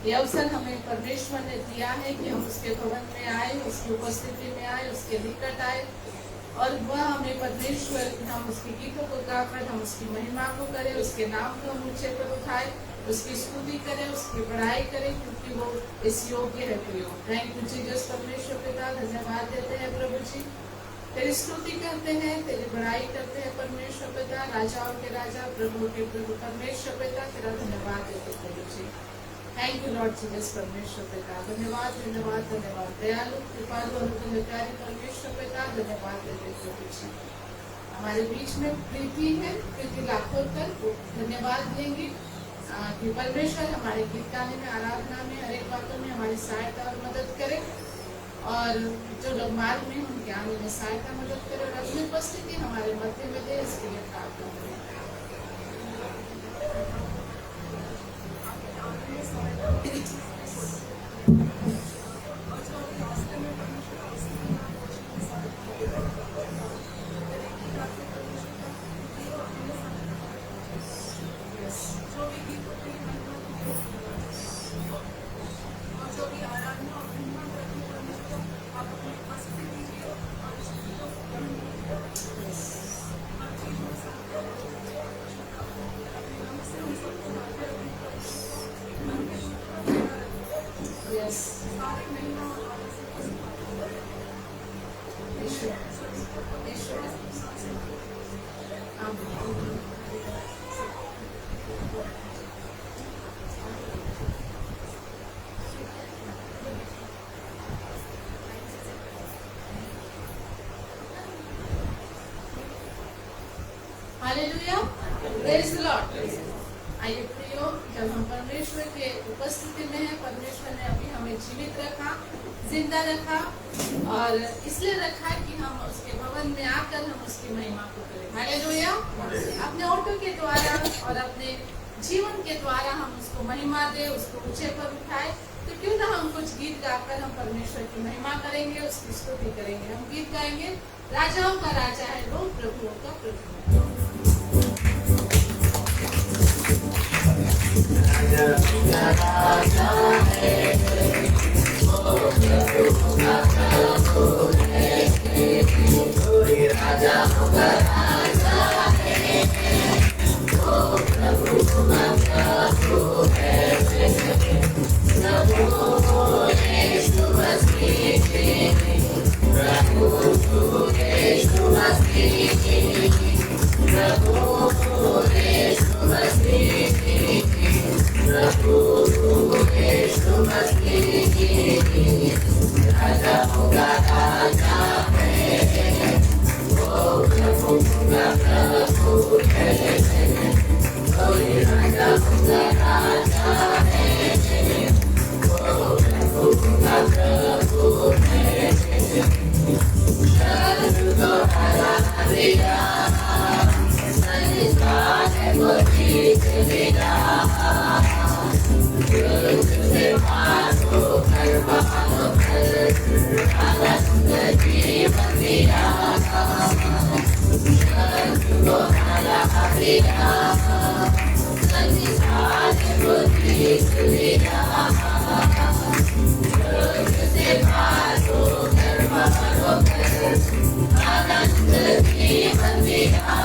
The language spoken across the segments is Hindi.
ये अवसर हमें परमेश्वर ने दिया है कि हम उसके भवन में आए, उसकी उपस्थिति में आए, उसके निकट आए और वह हमें परमेश्वर, हम उसके गीतों को गाकर हम उसकी महिमा को करें, उसके नाम को हम ऊंचे पर उठाए, उसकी स्तुति करें, उसकी बड़ाई करें, क्योंकि वो इस योग्य है। प्रियो थैंक यू जीसस। परमेश्वर पिता धन्यवाद देते हैं प्रभु जी, तेरी स्तुति करते हैं, तेरी बड़ाई करते हैं परमेश्वर पिता, राजाओं के राजा, प्रभु के प्रभु परमेश्वर पिता, तेरा धन्यवाद देते प्रभु जी। थैंक यू लॉर्ड जीसस परमेश्वर पिता, धन्यवाद धन्यवाद धन्यवाद। दयालु कृपालु अनुग्रहकारी परमेश्वर पिता, धन्यवाद देते प्रभु जी। हमारे बीच में प्रीति है, प्रीति लाखों तक धन्यवाद देंगे कि परमेश्वर हमारे गीत गाने में, आराधना में, हर एक बातों में हमारी सहायता और मदद करे और जो लोग मार्ग में उनके आने में सहायता मदद करे और अपनी उपस्थिति हमारे मध्य में दे, इसके लिए प्रार्थना करें। Hallelujah, praise the Lord. आइए प्रियो, जब हम परमेश्वर के उपस्थिति में हैं, परमेश्वर ने अभी हमें जीवित रखा, जिंदा रखा और इसलिए रखा कि हम उसके भवन में आकर हम उसकी महिमा को करें। हालेलुया। अपने ओठों के द्वारा और अपने जीवन के द्वारा हम उसको महिमा दे, उसको ऊंचे पर उठाए। तो क्यों ना हम कुछ गीत गाकर हम परमेश्वर की महिमा करेंगे, उसकी स्तुति करेंगे। हम गीत गाएंगे, राजाओं का राजा है वो, प्रभुओं का प्रभु है। राजा है वो, प्रभु का प्रभु है, कोई राजाओं का राजा है वो, प्रभु का प्रभु है। प्रभु यीशु मसीह, प्रभु यीशु मसीह, प्रभु यीशु मसीह, प्रभु यीशु मसीह, राजाओं का राजा है वो, प्रभु का प्रभु है, कोई राजाओं का राजा है वो, प्रभु का प्रभु है। शरण को हरा दिया, संसार को जीत लिया, से मारो कर मारो कर, आनंद जीवन दिया, शरण को हरा दिया, संसार को जीत लिया, से मारो कर आनंद जीवन दिया।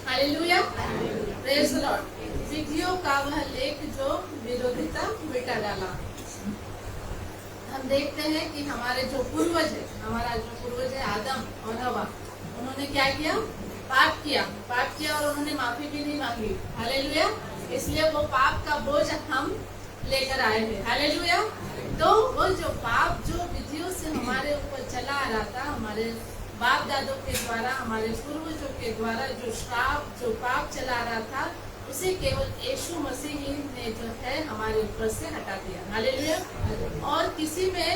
Hallelujah, praise the Lord. विधियों का वह लेख जो विरोधिता मिटा डाला। हम देखते हैं कि हमारे जो पूर्वज है, हमारा जो पूर्वज है आदम और हवा, उन्होंने क्या किया? पाप किया और उन्होंने माफी भी नहीं मांगी। हालेलुया, इसलिए वो पाप का बोझ हम लेकर आए हैं। हालेलुया, तो वो जो पाप जो विधियों से हमारे ऊपर चला आ रहा था, हमारे बाप दादों के द्वारा, हमारे पूर्वजों के द्वारा जो श्राप जो पाप चला रहा था, उसे केवल यीशु मसीह ही ने जो है हमारे ऊपर से हटा दिया। हालेलुया, और किसी में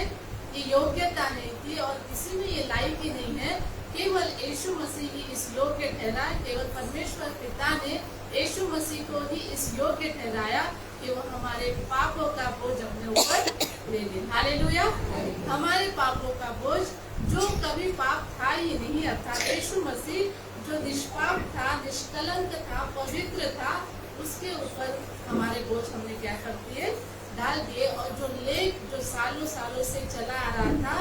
ये योग्यता नहीं थी और किसी में ये लायक ही नहीं है, केवल यीशु मसीह ही इस योग्य ठहरा। केवल परमेश्वर पिता ने यीशु मसीह को ही इस योग्य ठहराया कि वो हमारे पापों का बोझ अपने ऊपर ले ले। हालेलुया, हमारे पापों का बोझ जो कभी पाप था ही नहीं, अर्थात यीशु मसीह जो निष्पाप था, निष्कलंक था, पवित्र था, उसके ऊपर हमारे बोझ हमने क्या कर दिए? डाल दिए। और जो लेख जो सालों सालों से चला आ रहा था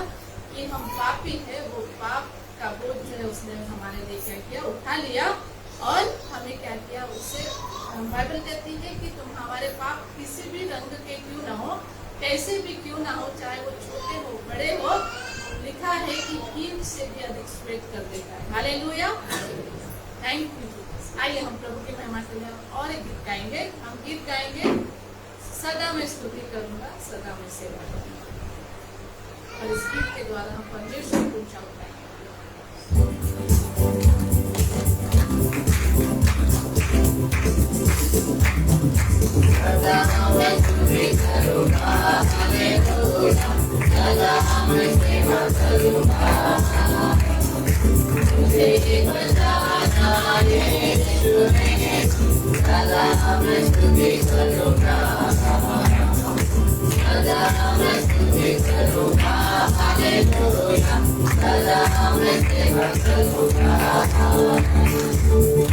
कि हम पापी है, वो पाप का बोझ जो है उसने हमारे लिए क्या किया? उठा लिया और हमें क्या किया? उससे बाइबल कहती है कि तुम हमारे पाप किसी भी रंग के क्यों ना हो, कैसे भी क्यों ना हो, चाहे वो छोटे हो बड़े हो, लिखा है कि हीन से भी अधिक श्वेत कर देता है। Hallelujah, thank you. आइए हम प्रभु की महिमा के लिए और एक गीत गाएंगे। हम गीत गाएंगे, सदा मैं स्तुति करूंगा, सदा मैं सेवा करूंगा। और इस गीत के द्वारा हम परमेश्वर को ऊंचा उठाएंगे। सदा मैं स्तुति करूंगा, हालेलुया, सदा मैं सेवा करूंगा, तुझे बचाना यीशु ने, सदा मैं स्तुति करूंगा, सदा मैं स्तुति करूंगा, हालेलुया, सदा मैं सेवा करूंगा,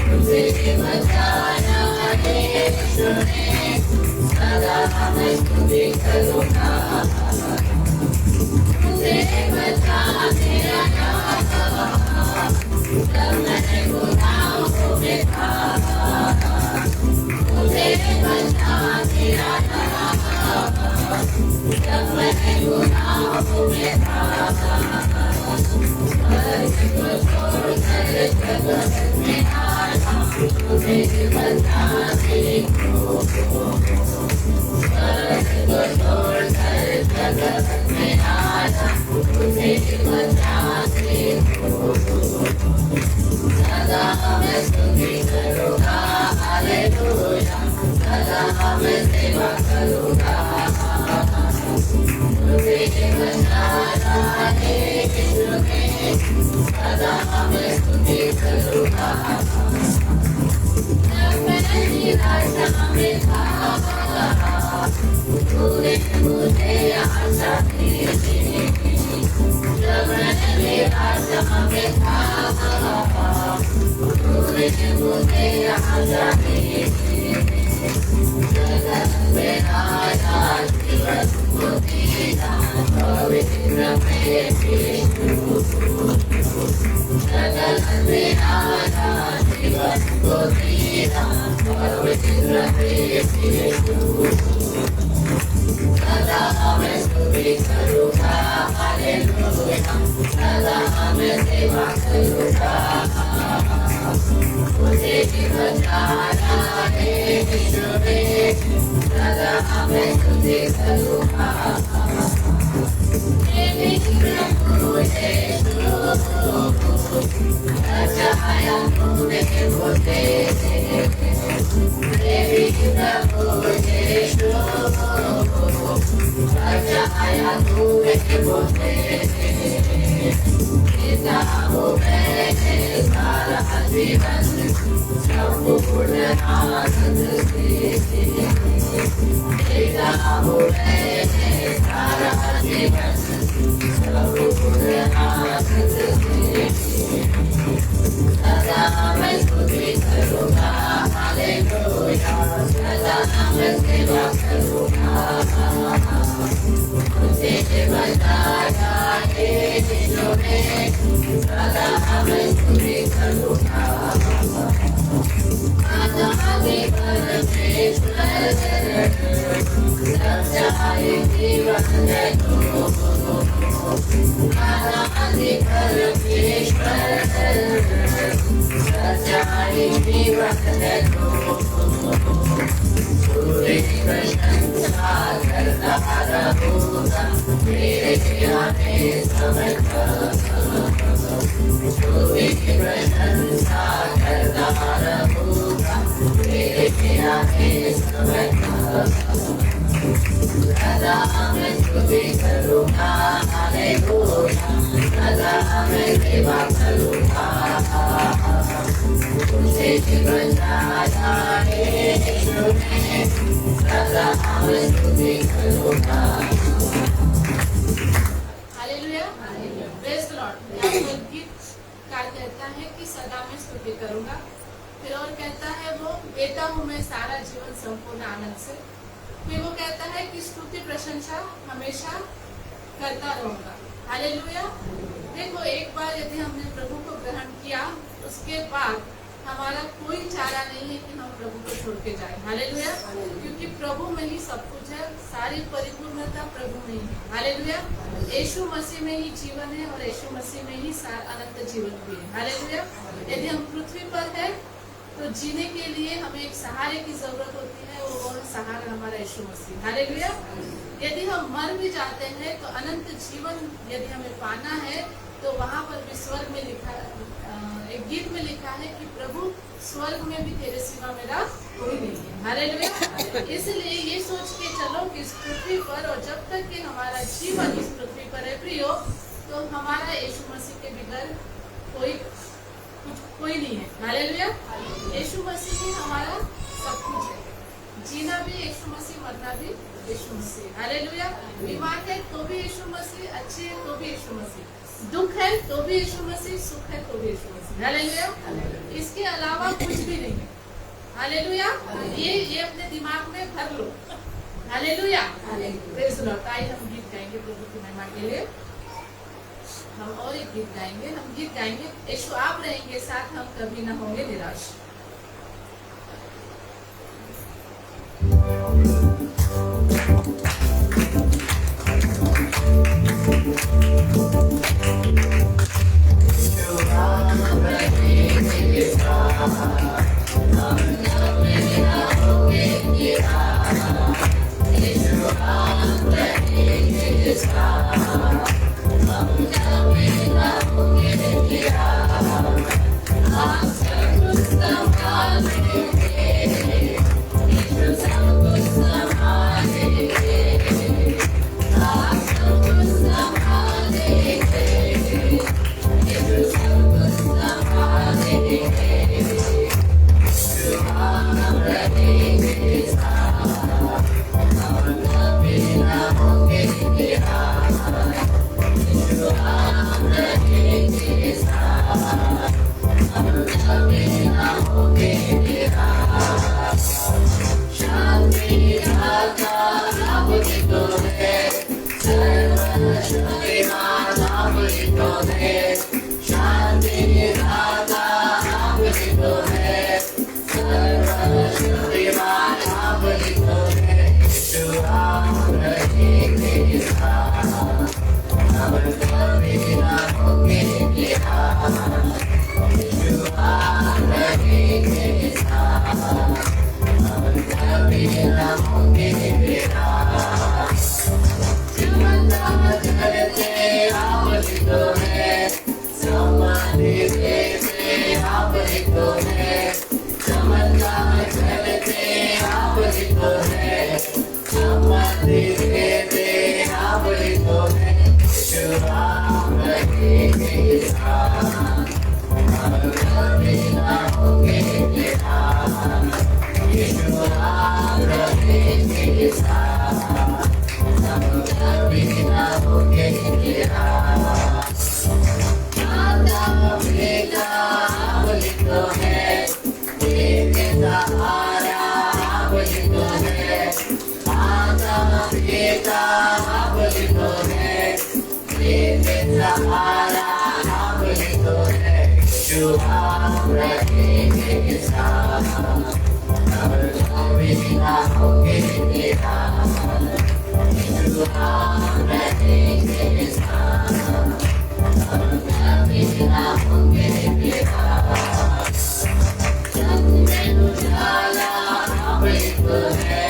तुझे बचाना यीशु ने, सदा मैं स्तुति करूंगा, तुझे बचाने आया जब मैंने गुनाहों में था, तुझे बचाने आया जब मैंने गुनाहों में था, स्वर्ग को छोड़कर जगत में आया, तुझे बचाने को, स्वर्ग को छोड़कर जगत में आया, तुझे बचाने को, सदा मैं स्तुति करूंगा, हालेलुया, सदा मैं सेवा करूंगा, तुझे बचाना यीशु ने, सदा मैं स्तुति करूंगा, जब मैं निराशा में था, तूने मुझे आशा दी, जब मैं निराशा में था, तूने मुझे आशा दी, जगत में आया जीवन को दीना, पवित्र में जगत में आया जीवन को दीना, पवित्र में सदा मैं स्तुति करूंगा, हालेलुया, सदा मैं सेवा करूंगा, तुझे बचाना यीशु ने, सदा मैं स्तुति करूँगा। मेरे प्रभु यीशु, बचाया तूने मुझे। मेरे प्रभु यीशु, बचाया तूने मुझे। पिता हूँ मैं सारा जीवन संपूर्ण आनंद से। पिता हूँ मैं सारा जीवन संपूर्ण आनंद से। सदा मैं स्तुति करूँगा, हालेलुया। सदा मैं सेवा करूँगा। मुझे बताया यीशु ने, सदा मैं स्तुति करूँगा। आदि परमेश्वर, सच्चाई जीवन है तू। आदि परमेश्वर, सच्चाई जीवन है तू। पूरी प्रशंसा करता रहूँगा मेरे आने समय तक। पूरी प्रशंसा करता रहूँगा मेरे आने समय तक। सदा मैं स्तुति करूँगा, हालेलुया। सदा मैं सेवा करूँगा। मुझे बचाया यीशु ने, सदा मैं स्तुति करूँगा। Hallelujah, praise the Lord. गीतकार कहता है कि सदा मैं स्तुति करूँगा। फिर और कहता है वो, बेटा हूँ मैं सारा जीवन संपूर्ण आनंद से। फिर वो कहता है कि स्तुति प्रशंसा हमेशा करता रहूँगा। हालेलुया। देखो, एक बार यदि हमने प्रभु को ग्रहण किया, उसके बाद हमारा कोई चारा नहीं है कि हम प्रभु को छोड़ के जाएं। हालेलुया। क्योंकि प्रभु में ही सब कुछ है, सारी परिपूर्णता प्रभु में ही है। हालेलुया। यीशु मसीह में ही जीवन है और यीशु मसीह में ही अनंत जीवन भी है। हालेलुया। यदि हम पृथ्वी पर है तो जीने के लिए हमें एक सहारे की जरूरत होती है, वो सहारा हमारा यीशु मसीह। हालेलुया। यदि हम मर भी जाते हैं तो अनंत जीवन यदि हमें पाना है तो वहाँ पर भी स्वर्ग में लिखा, एक गीत में लिखा है कि प्रभु स्वर्ग में भी तेरे सिवा मेरा कोई नहीं है। हालेलुया। इसलिए ये सोच के चलो कि इस पृथ्वी पर, और जब तक कि हमारा जीवन इस पृथ्वी पर है प्रियो, तो हमारा यीशु मसीह के बगैर कोई नहीं है। हालेलुया। यीशु मसीह ही हमारा सब कुछ है। जीना भी यीशु मसीह, मरना भी यीशु मसीह। हालेलुया। बीमार है तो भी यीशु मसीह, अच्छे है तो भी यीशु मसीह, दुख है तो भी यीशु मसीह, सुख है तो भी यीशु मसीह। हालेलुया। इसके अलावा कुछ भी नहीं है। हालेलुया। ये अपने दिमाग में भर लो। हालेलुया। Praise the Lord. आइए हम गीत गाएंगे प्रभु की महिमा के लिए। हम और एक गीत गाएंगे। हम गीत गाएंगे, यीशु आप रहेंगे साथ, हम कभी ना होंगे निराश। Yeah. है, समाधि देते आबरी तो है, यीशु आप रहेंगे साथ, हम कभी ना होंगे बेकार, यीशु आप रहेंगे साथ, हम कभी ना होंगे बेकार। माता पिता आबरी तो है, तेरे सहारा आबरी तो है, माता पिता आबरी तो है, तेरे सहारा आबरी तो है, यीशु आप रहेंगे साथ, हम कभी ना होंगे बेकार, यीशु आप रहेंगे साथ, हम कभी ना होंगे बेकार। जग में उजाला आबरी तो है,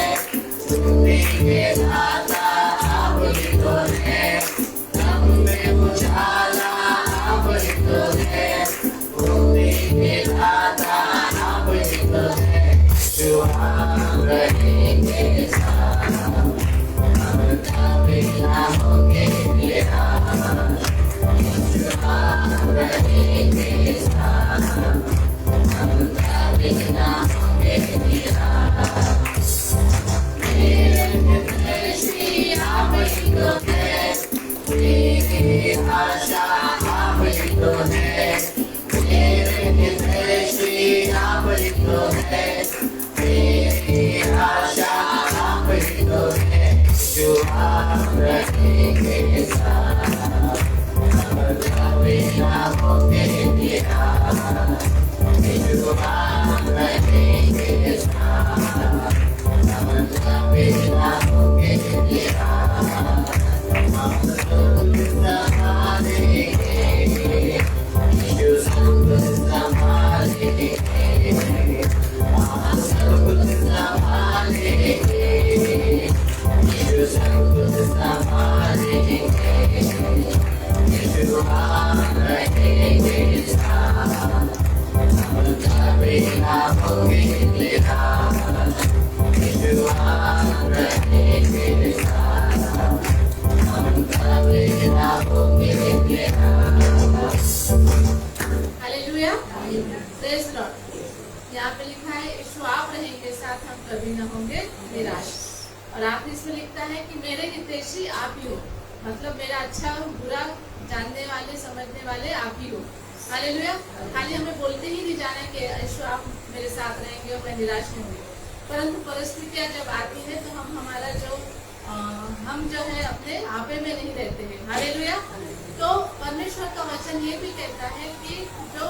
तेरे दाता आबरी तो है, जग में उजाला आबरी तो है, तेरे दाता आबरी तो है, यीशु आप रहेंगे साथ, हम कभी ना होंगे बेकार, यीशु आप रहेंगे साथ, हम कभी ना होंगे बेकार। मेरे हितैषी आबरी तो है, मेरी आशा आबरी तो है, मेरे हितैषी आबरी तो है, मेरी आशा आबरी तो है, यीशु आप रहेंगे साथ, हम कभी ना होंगे बेकार, यीशु आप रहेंगे साथ, हम कभी ना होंगे बेकार। हम सब संभालेंगे, यीशु सब संभालेंगे, हम सब संभालेंगे, यीशु सब संभालेंगे, यीशु आप रहेंगे साथ, हम कभी ना होंगे बेकार, यीशु आप रहेंगे साथ, हम कभी ना होंगे बेकार। Hallelujah, praise Lord. यहाँ पे लिखा है यीशु आप रहेंगे साथ, हम कभी न होंगे निराश। और आखिरी इसमें लिखता है कि मेरे हितैषी आप ही हो, मतलब मेरा अच्छा बुरा जानने वाले समझने वाले आप ही हो। हालेलुया। खाली हमें बोलते ही नहीं जाना कि यीशु आप मेरे साथ रहेंगे और मैं निराश नहीं होंगी, परंतु परिस्थितियाँ जब आती है तो हम जो है अपने आपे में नहीं रहते हैं। हालेलुया। तो परमेश्वर का वचन ये भी कहता है कि जो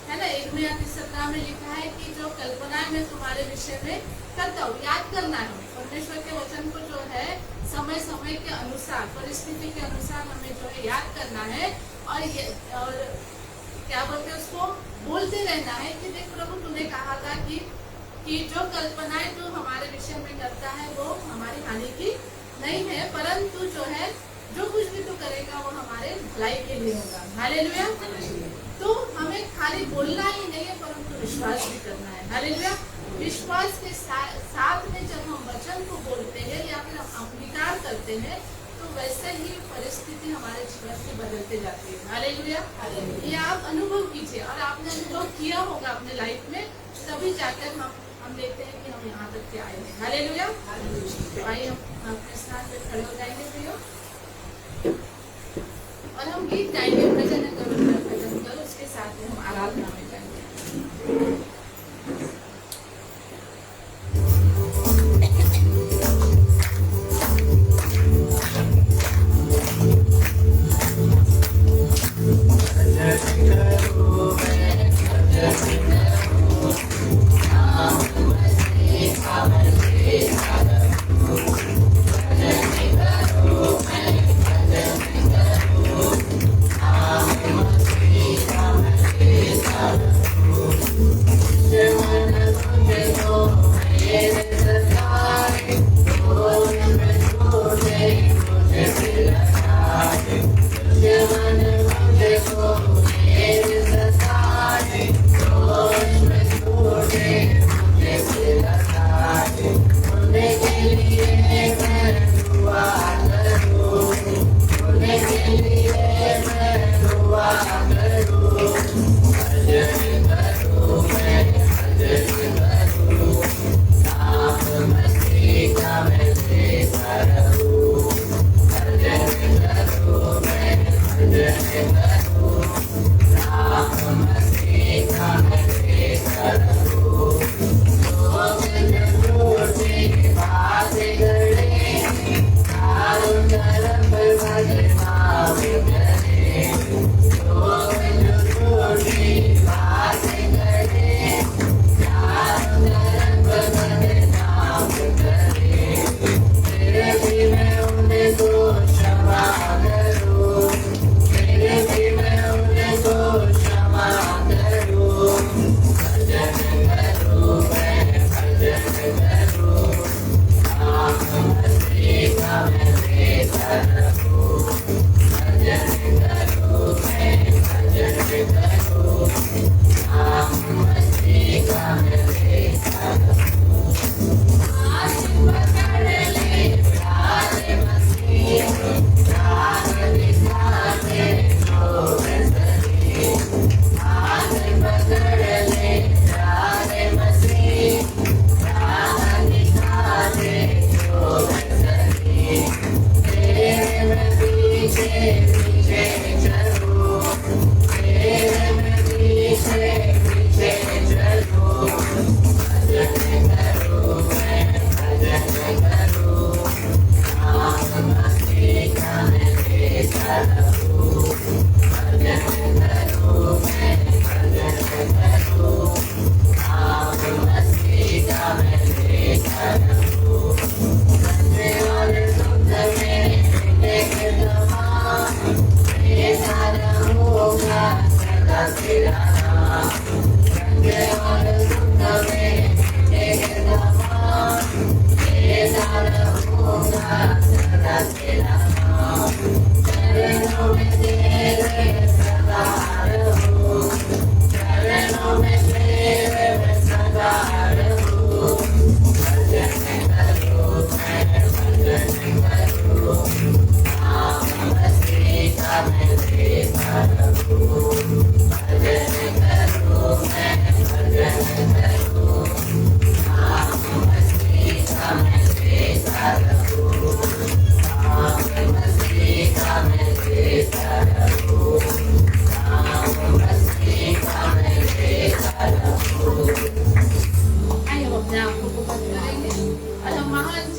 है ना, 1:17 में लिखा है कि जो कल्पनाएं मैं तुम्हारे विषय में करता हूँ, याद करना है। परमेश्वर के वचन को जो है समय समय के अनुसार, परिस्थिति के अनुसार हमें जो है याद करना है और क्या बोलते हैं उसको बोलते रहना है कि देख प्रभु तूने कहा था कि जो कल्पनाएं तू हमारे विषय में करता है वो हमारी हानि की नहीं है, परंतु जो है जो कुछ भी तू करेगा वो हमारे भलाई के लिए होगा। हालेलुया। तो हमें खाली बोलना ही नहीं है परंतु विश्वास भी करना है। हालेलुया। विश्वास के साथ में जब हम वचन को बोलते हैं या फिर हम अंगीकार करते हैं तो वैसे ही परिस्थिति हमारे जीवन में बदलते जाती है। हालेलुया। ये आप अनुभव कीजिए और आपने अनुभव किया होगा अपने लाइफ में, तभी जाकर हम देखते हैं कि हम यहाँ तक के आए हैं। हालेलुया। तो आइए हम अपने स्थान पे खड़े हो जाएंगे प्रियो, और हम गीत गाएंगे, भजन करो, उसके साथ में हम आराधना में जाएंगे।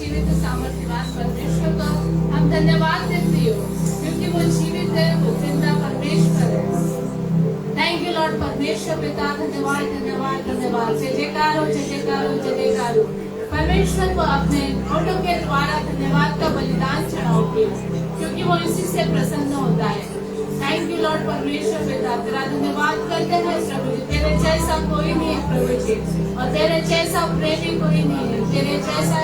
जीवित सामर्थ्यवान परमेश्वर को हम धन्यवाद देते हो, क्योंकि वो जीवित है, वो जिंदा परमेश्वर है। थैंक यू लॉर्ड परमेश्वर पिता, धन्यवाद धन्यवाद धन्यवाद। जय जयकार हो, जय जयकार हो, जय जयकार हो। परमेश्वर को अपने फोटो के द्वारा धन्यवाद का बलिदान चढ़ाओगे, क्योंकि वो इसी से प्रसन्न होता है। थैंक यू लॉर्ड परमेश्वर पिता, तेरा धन्यवाद करते हैं प्रभु जी। तेरे जैसा कोई नहीं है प्रभु जी, और तेरे जैसा प्रेमी कोई नहीं है, तेरे जैसा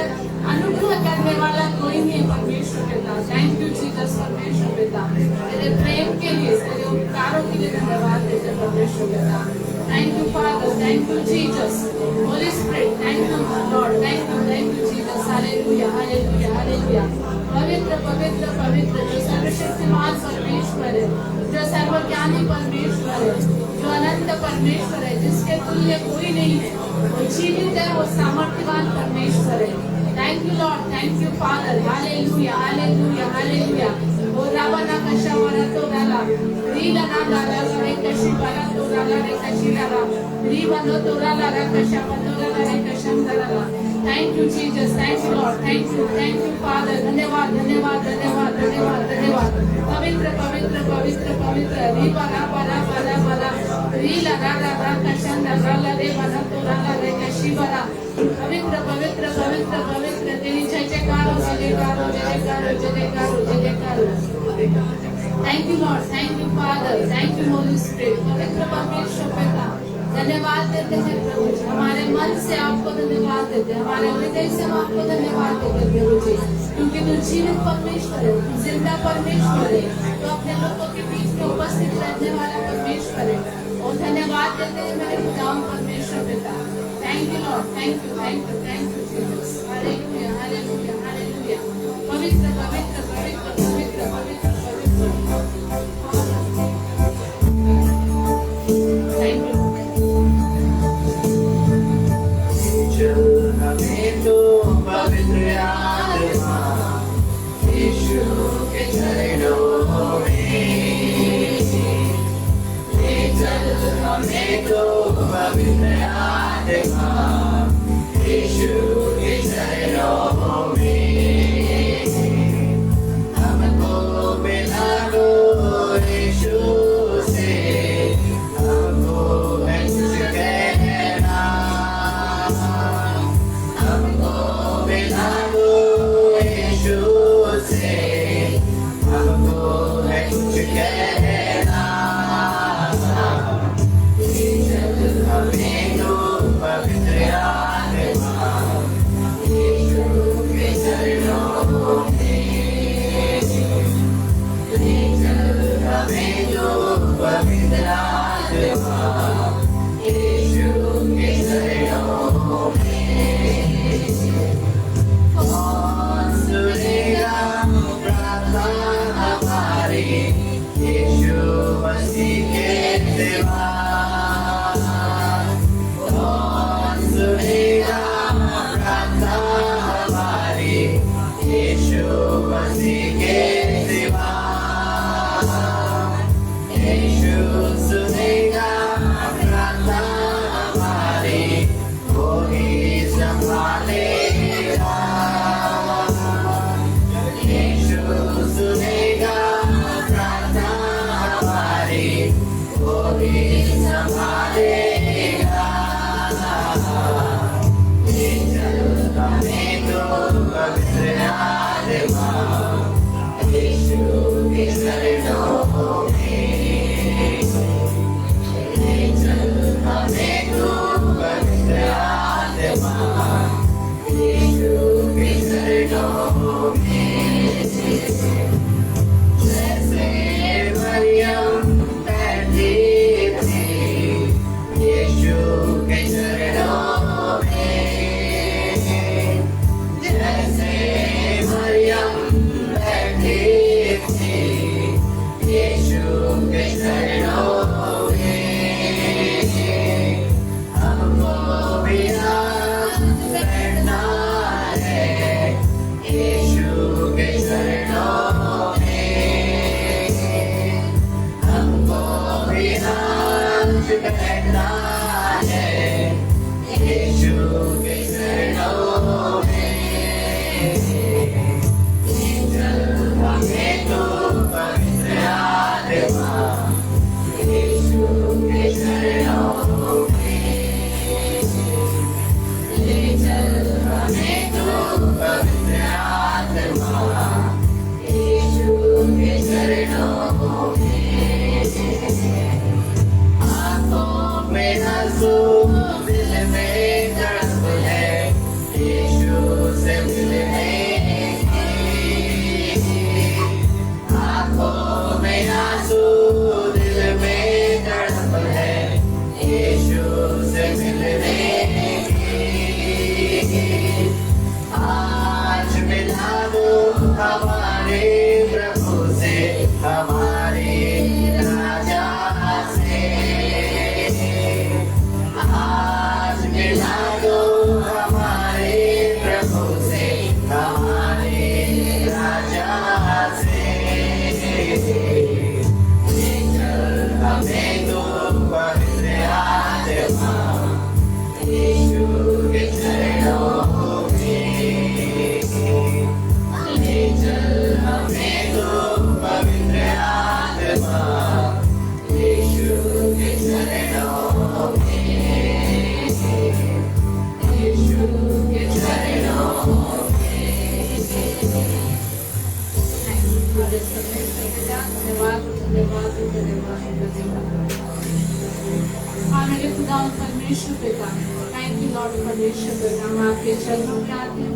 अनुग्रह करने वाला कोई नहीं है परमेश्वर पिता। थैंक यू जीसस परमेश्वर पिता, तेरे प्रेम के लिए, तेरे उपकारों के लिए धन्यवाद देते परमेश्वर पिता। Thank you father, thank you Jesus, Holi spirit, thank you Lord, thank you Jesus. Hallelujah hallelujah hallelujah. पवित्र पवित्र पवित्र जो सर्वशक्तिमान परमेश्वर है, जो सर्वज्ञानी परमेश्वर है, जो अनंत परमेश्वर है, जिसके तुल्य कोई नहीं है, वो जीवित है, वो सामर्थ्यवान परमेश्वर है। Thank you Lord, thank you Father. Hallelujah hallelujah hallelujah. ओ रावना कशा वरा तो डाला रीला ना डाला रे कशी वरा तो डाला रे कशी डाला री बनो तो डाला रे कशा बनो डाला रे कशम डाला। Thank you Jesus, thank you Lord, thank you father. धन्यवाद धन्यवाद धन्यवाद धन्यवाद धन्यवाद। पवित्र पवित्र पवित्र पवित्र री बरा बरा बरा बरा री लगा लगा कशम डाला रे बनो तो डाला रे कशी बरा। पवित्र पवित्र पवित्र पवित्र तेरी जय जयकार हो, जय जयकार हो, जय जयकार हो, जय जयकार हो, जय जयकार हो। Thank you Lord, thank you father, thank you Holi spirit. पवित्र परमेश्वर पिता, धन्यवाद देते हैं प्रभु जी, हमारे मन से आपको धन्यवाद देते हैं, हमारे हृदय से हम आपको धन्यवाद देते हैं प्रभु जी, क्योंकि तू जीवित परमेश्वर है, जिंदा परमेश्वर है, तो अपने लोगों के बीच में उपस्थित रहने वाला परमेश्वर है। और धन्यवाद देते हैं मेरे पिताओं परमेश्वर पिता। Thank you Lord, thank you Jesus. Hallelujah hallelujah hallelujah. पवित्र पवित्र पवित्र पवित्र पवित्र पवित्र। Thank you. हमें तो पवित्र आत्मा यीशु के चरणों में ले चल, हमें तो पवित्र आत्मा यीशु के चरणों में। हमको मिला दो यीशु से, हमको है कुछ कहना, हमको मिला दो यीशु से, हमको है कुछ कहना। हमें तो पवित्र आत्मा यीशु के चरणों में ले चल, हमें तो पवित्र आत्मा यीशु के चरणों में। कौन सुनेगा प्रार्थना हमारी यीशु मसीह के सिवा? कौन सुनेगा प्रार्थना हमारी यीशु मसीह के सिवा? यीशु सुनेगा प्रार्थना हमारी, वो ही संभालेगा। यीशु सुनेगा प्रार्थना हमारी, वो ही संभालेगा। ले चल, हमें तो पवित्र आत्मा यीशु के चरणों में ले चल, हमें तो पवित्र आत्मा यीशु के चरणों में। जैसे मरियम बैठी थी यीशु के चरणों में, जैसे मरियम बैठी थी यीशु के चरणों में, हमको भी आज बैठना है यीशु के चरणों में। हमको भी आज बैठना है यीशु के चरणों में। चल हमें तो पवित्र आत्मा यीशु के चरणों में ले चल हमें तो पवित्र आत्मा यीशु के चरणों में आंखों में आंसू दिल में तड़प है यीशु से मिलने की आंखों में आंसू दिल में तड़प है यीशु से मिलने की आज मिला दो हमारे प्रभु से हमारे राजा से आज मिला दो हमारे प्रभु से हमारे राजा से ले चल हमें तो पवित्र आत्मा यीशु के चरणों में ले चल हमें तो पवित्र आत्मा यीशु के चरणों में यीशु के चरणों धन्यवाद धन्यवाद धन्यवाद धन्यवाद। हाँ मेरे खुदा और परमेश्वर पिता, थैंक यू लॉर्ड परमेश्वर पिता, हम आपके चरणों में आते हैं।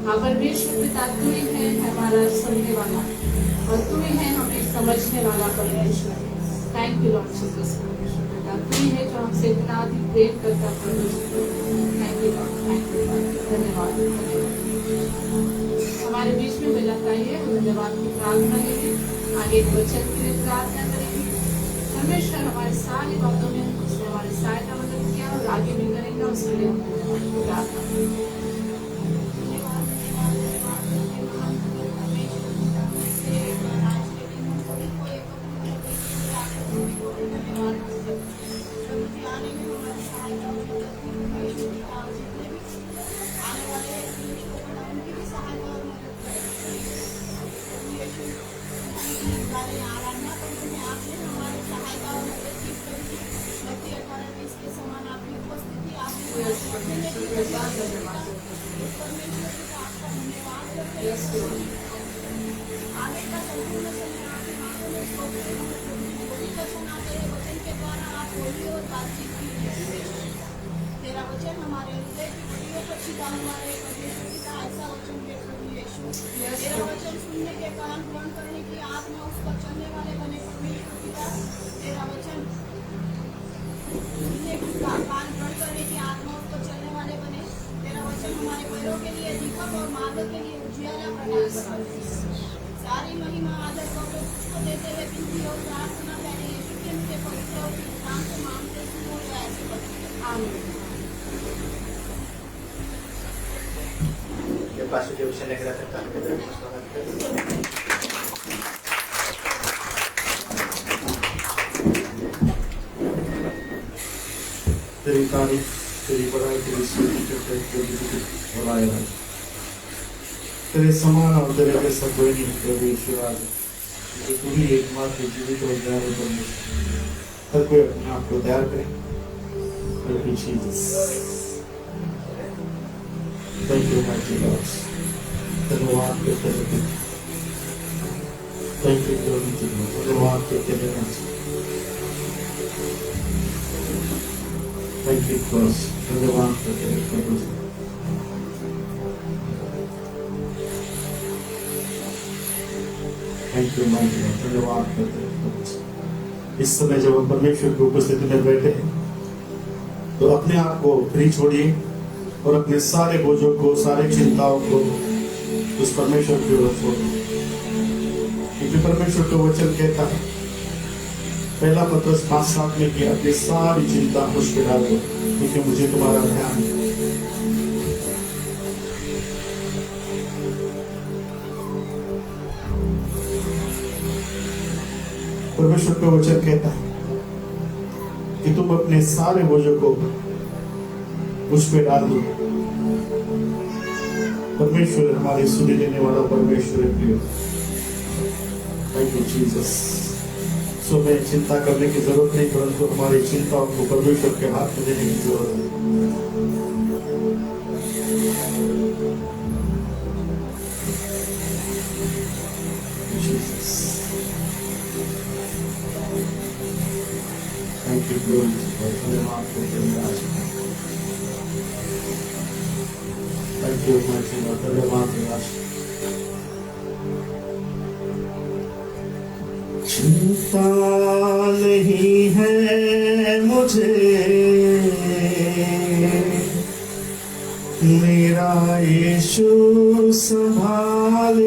हाँ परमेश्वर पिता, तू ही है हमारा सुनने वाला और तू ही है हमें समझने वाला परमेश्वर। थैंक यू लॉर्ड जीसस परमेश्वर पिता, तू ही है जो हमसे इतना अधिक प्रेम करता परमेश्वर। थैंक यू लॉर्ड, धन्यवाद। हमारे बीच में मिलत आइए, धन्यवाद की प्रार्थना करेंगे, आगे एक वचन के लिए प्रार्थना करेंगे। परमेश्वर हमारे सारी बातों में उसने हमारी सहायता मदद किया और आगे भी करेंगे, उसके लिए हम धन्यवाद की प्रार्थना करेंगे। तेरा वचन हमारे हृदय की बड़ियों पर छिपा हमारे परमेश्वर पिता ऐसा वचन दे प्रभु यीशु। तेरा वचन सुनने के कारण ग्रहण करने की आत्मा उस पर चलने वाले बने परमेश्वर पिता। तेरा वचन सुनने के कारण ग्रहण करने की आत्मा उस पर चलने वाले बने। तेरा वचन हमारे पैरों के लिए दीपक और मार्ग के लिए उजियाला प्रदान करता है। सारी महिमा आदर गौरव तुझको देते हुए विनती और प्रार्थना पहले यीशु के उनके पवित्र और नाम से मांगते सुनो ऐसे आमीन। ये पास जो विषय लेकर आता है तेरी तारीफ, तेरी बड़ाई, तेरी स्तुति और आया तेरे समान और तेरे जैसा कोई नहीं प्रभु ईश्वर आज तू ही एकमात्र जीवित और दयालु परमेश्वर। हर कोई अपने आप को तैयार करे। Thank you, Jesus. Thank you, mighty Lord. धन्यवाद करते हैं। Thank you, glory to you. धन्यवाद करते हैं। Thank you, cross. धन्यवाद करते हैं प्रभु। Thank you, mighty Lord. धन्यवाद करते हैं प्रभु। इस समय जब हम परमेश्वर की उपस्थिति में बैठे हैं तो अपने आप को फ्री छोड़िए और अपने सारे बोझों को, सारे चिंताओं को उस परमेश्वर की ओर छोड़िए। क्योंकि परमेश्वर का वचन कहता है पहला पत्रस 5:7 में कि अपनी सारी चिंता मुझ पे डाल दो क्योंकि मुझे तुम्हारा ध्यान है। परमेश्वर का वचन कहता है कि तुम अपने सारे बोझों को मुझ पे डाल दो परमेश्वर हमारी सुनी लेने वाला परमेश्वर है प्रिय। Thank you Jesus. सो में चिंता करने की जरूरत नहीं, परंतु हमारी चिंता को परमेश्वर के हाथ में देने की जरूरत है। Jesus. Thank you, Lord, for धन्यवाद करते हैं आज। Thank you, mighty Lord, धन्यवाद है आज। चिंता नहीं है मुझे, मेरा यीशु संभालेगा।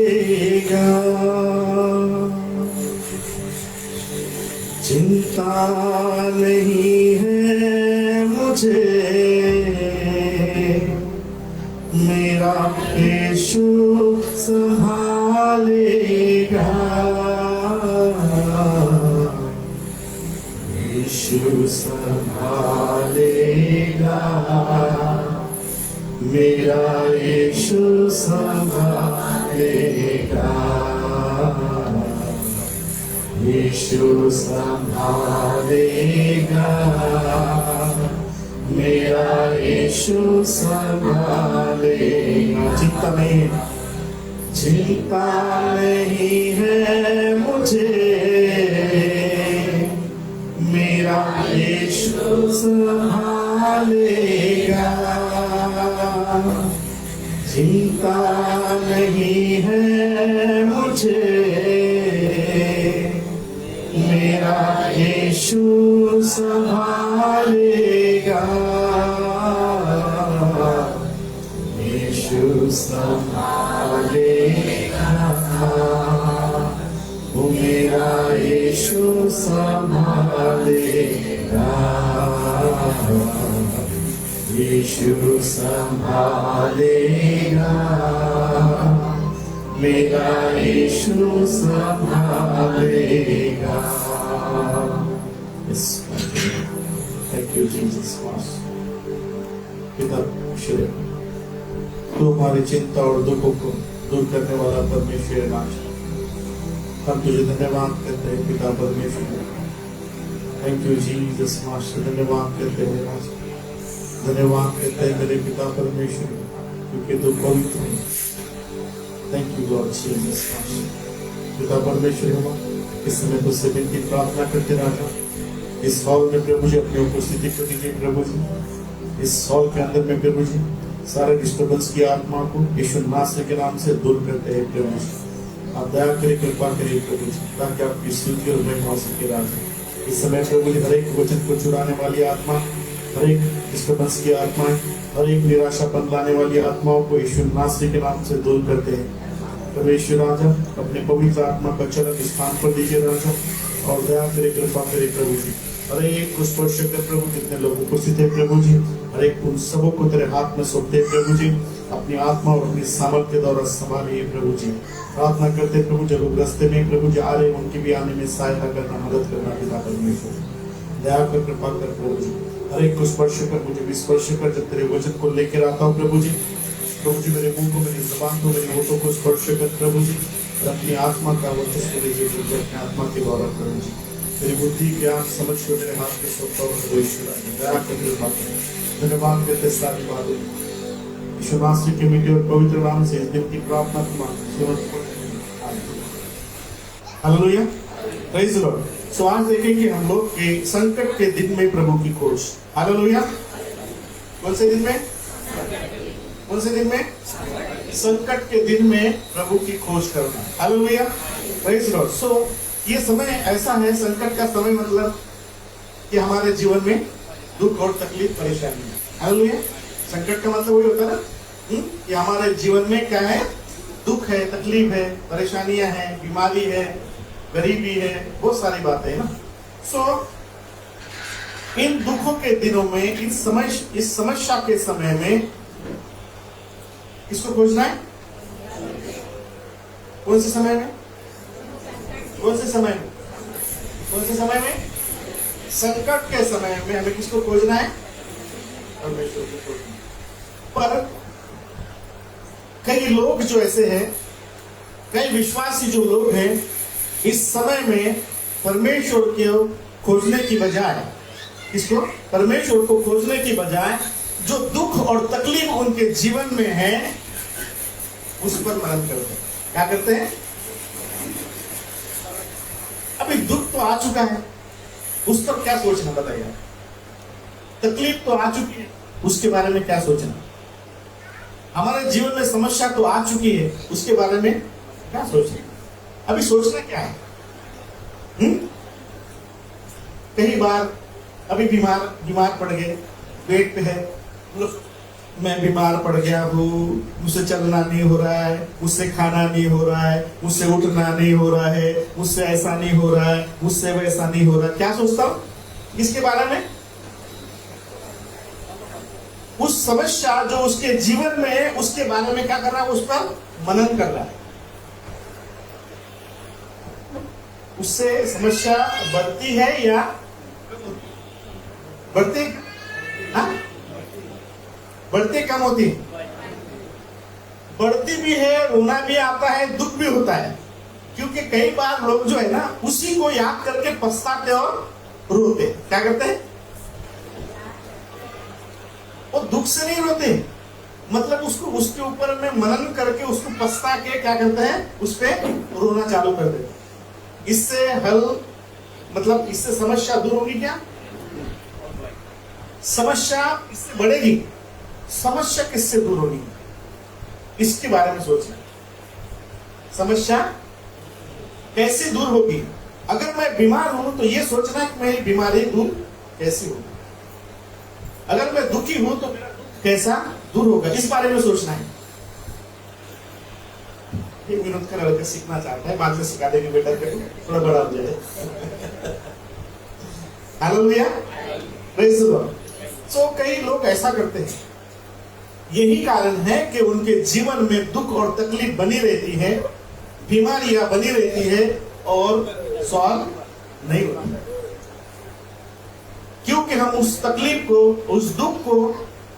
चिंता नहीं है मुझे, मेरा यीशु संभालेगा। यीशु संभालेगा, मेरा यीशु संभालेगा। यीशु संभालेगा, मेरा यीशु संभालेगा। चिंता नहीं, चिंता नहीं है मुझे, मेरा यीशु संभालेगा। चिंता नहीं है मुझे, मेरा यीशु संभालेगा। यीशु संभालेगा, वो मेरा यीशु संभालेगा। यीशु संभालेगा, मेरा यीशु संभालेगा। Thank you Jesus. पिता श्री तो हमारी चिंता और दुखों को दूर करने वाला परमेश्वर नाच, हम तुझे धन्यवाद करते हैं पिता परमेश्वर। थैंक यू जीसस मास्टर, धन्यवाद करते हैं मास्टर, धन्यवाद करते हैं मेरे पिता परमेश्वर, क्योंकि तू पवित्र है। Thank you Lord Jesus master. पिता परमेश्वर हम इस समय तुझसे विनती प्रार्थना करते राजा, इस हॉल में प्रभु जी अपनी उपस्थिति को दीजिए प्रभु जी। इस हॉल के अंदर में प्रभु जी सारे डिस्टर्बेंस की आत्मा को यीशु नासरी के नाम से दूर करते हैं प्रभु जी। आप दया करें, कृपा करें प्रभु जी, ताकि आपकी स्तुति और महिमा हो सके राजा। इस समय प्रभु जी हर एक वचन को चुराने वाली आत्मा, हर एक डिस्टर्बेंस की आत्माएं, हर एक निराशापन लाने वाली आत्माओं को यीशु नासरी के नाम से दूर करते हैं। परमेश्वर राजा अपने पवित्र आत्मा का चलन स्थान पर दीजिए राजा, और दया करे, कृपा करे प्रभु जी। हर एक को स्पर्श कर प्रभु, जितने लोग उपस्थित है प्रभु जी, हर एक उन सबों को तेरे हाथ में सौंपते प्रभु जी। अपनी आत्मा और अपनी सामर्थ्य के द्वारा संभालिए प्रभु जी। प्रार्थना करते प्रभु, जब लोग रास्ते में प्रभु जी आ रहे, उनकी भी आने में सहायता करना, मदद करना पिता परमेश्वर। दया कर, कृपा कर प्रभु जी। हर एक को स्पर्श कर, मुझे भी स्पर्श कर। जब तेरे वचन को लेकर आता हूँ प्रभु जी, मेरे मुंह को, मेरी जुबान को, मेरे होठों को स्पर्श कर प्रभु जी, और अपनी आत्मा का वर्चस्व लीजिए प्रभु, अपनी आत्मा के द्वारा प्रभु जी। मेरी बुद्धि, ज्ञान, समझ को मेरे हाथ में सौंपता हूँ प्रभु यीशु राजा। दया कर, कृपा कर। धन्यवाद देते सारी बातों यीशु नासरी के मीठे और पवित्र नाम से इस दिन की प्रार्थना हालेलुया, प्रेज़ द लॉर्ड। सो आज देखेंगे हम लोग कि संकट के दिन में प्रभु की खोज। हालेलुया। कौन से दिन में? कौन से दिन में? संकट के दिन में प्रभु की खोज करना। Hallelujah, praise the Lord. So ये समय ऐसा है, संकट का समय मतलब कि हमारे जीवन में दुख और तकलीफ, परेशानी है। हालेलुया। संकट का मतलब वही होता है ना कि हमारे जीवन में क्या है? दुख है, तकलीफ है, परेशानियां हैं, बीमारी है, गरीबी है, बहुत सारी बातें हैं ना। सो इन दुखों के दिनों में, इस समस्या के समय में किसको खोजना है? कौन से समय में? कौन से समय में? कौन से समय में? संकट के समय में हमें किसको खोजना है? परमेश्वर को खोजना। पर कई लोग जो ऐसे हैं, कई विश्वासी जो लोग हैं, इस समय में परमेश्वर को खोजने की बजाय, इसको परमेश्वर को खोजने की बजाय जो दुख और तकलीफ उनके जीवन में है उस पर मनन करते हैं। क्या करते हैं? अभी दुख तो आ चुका है, उस पर क्या सोचना, बताइए। तकलीफ तो आ चुकी है, उसके बारे में क्या सोचना। हमारे जीवन में समस्या तो आ चुकी है, उसके बारे में क्या सोचना। अभी सोचना क्या है? कई बार अभी बीमार पड़ गए, पेट पे है, मैं बीमार पड़ गया हूँ, मुझसे चलना नहीं हो रहा है, मुझसे खाना नहीं हो रहा है, मुझसे उठना नहीं हो रहा है, मुझसे ऐसा नहीं हो रहा है, मुझसे वैसा नहीं हो रहा है। क्या सोचता हूँ इसके बारे में? उस समस्या जो उसके जीवन में है उसके बारे में क्या कर रहा है? उस पर मनन कर रहा है। उससे समस्या बढ़ती है या बढ़ती, हाँ? बढ़ती कम होती? बढ़ती भी है, रोना भी आता है, दुख भी होता है। क्योंकि कई बार लोग जो है ना उसी को याद करके पछताते और रोते। क्या करते हैं? वो दुख से नहीं रोते, मतलब उसको उसके ऊपर में मनन करके उसको पछता के क्या करते हैं? उस पे रोना चालू कर देते। इससे हल, मतलब इससे समस्या दूर होगी क्या? समस्या इससे बढ़ेगी। समस्या किससे दूर होगी इसके बारे में सोचना। समस्या कैसे दूर होगी? अगर मैं बीमार हूं तो ये सोचना कि मेरी बीमारी दूर कैसी होगी। अगर मैं दुखी हूं तो मेरा दुख कैसा दूर होगा, इस बारे में सोचना है। एक मिनट का लड़का सीखना चाहता है, बाद में सिखा देंगे बेटा, थोड़ा बड़ा हो जाए। Hallelujah, praise the Lord. So कई लोग ऐसा करते हैं, यही कारण है कि उनके जीवन में दुख और तकलीफ बनी रहती है, बीमारियां बनी रहती है और सॉल्व नहीं होती, क्योंकि हम उस तकलीफ को, उस दुख को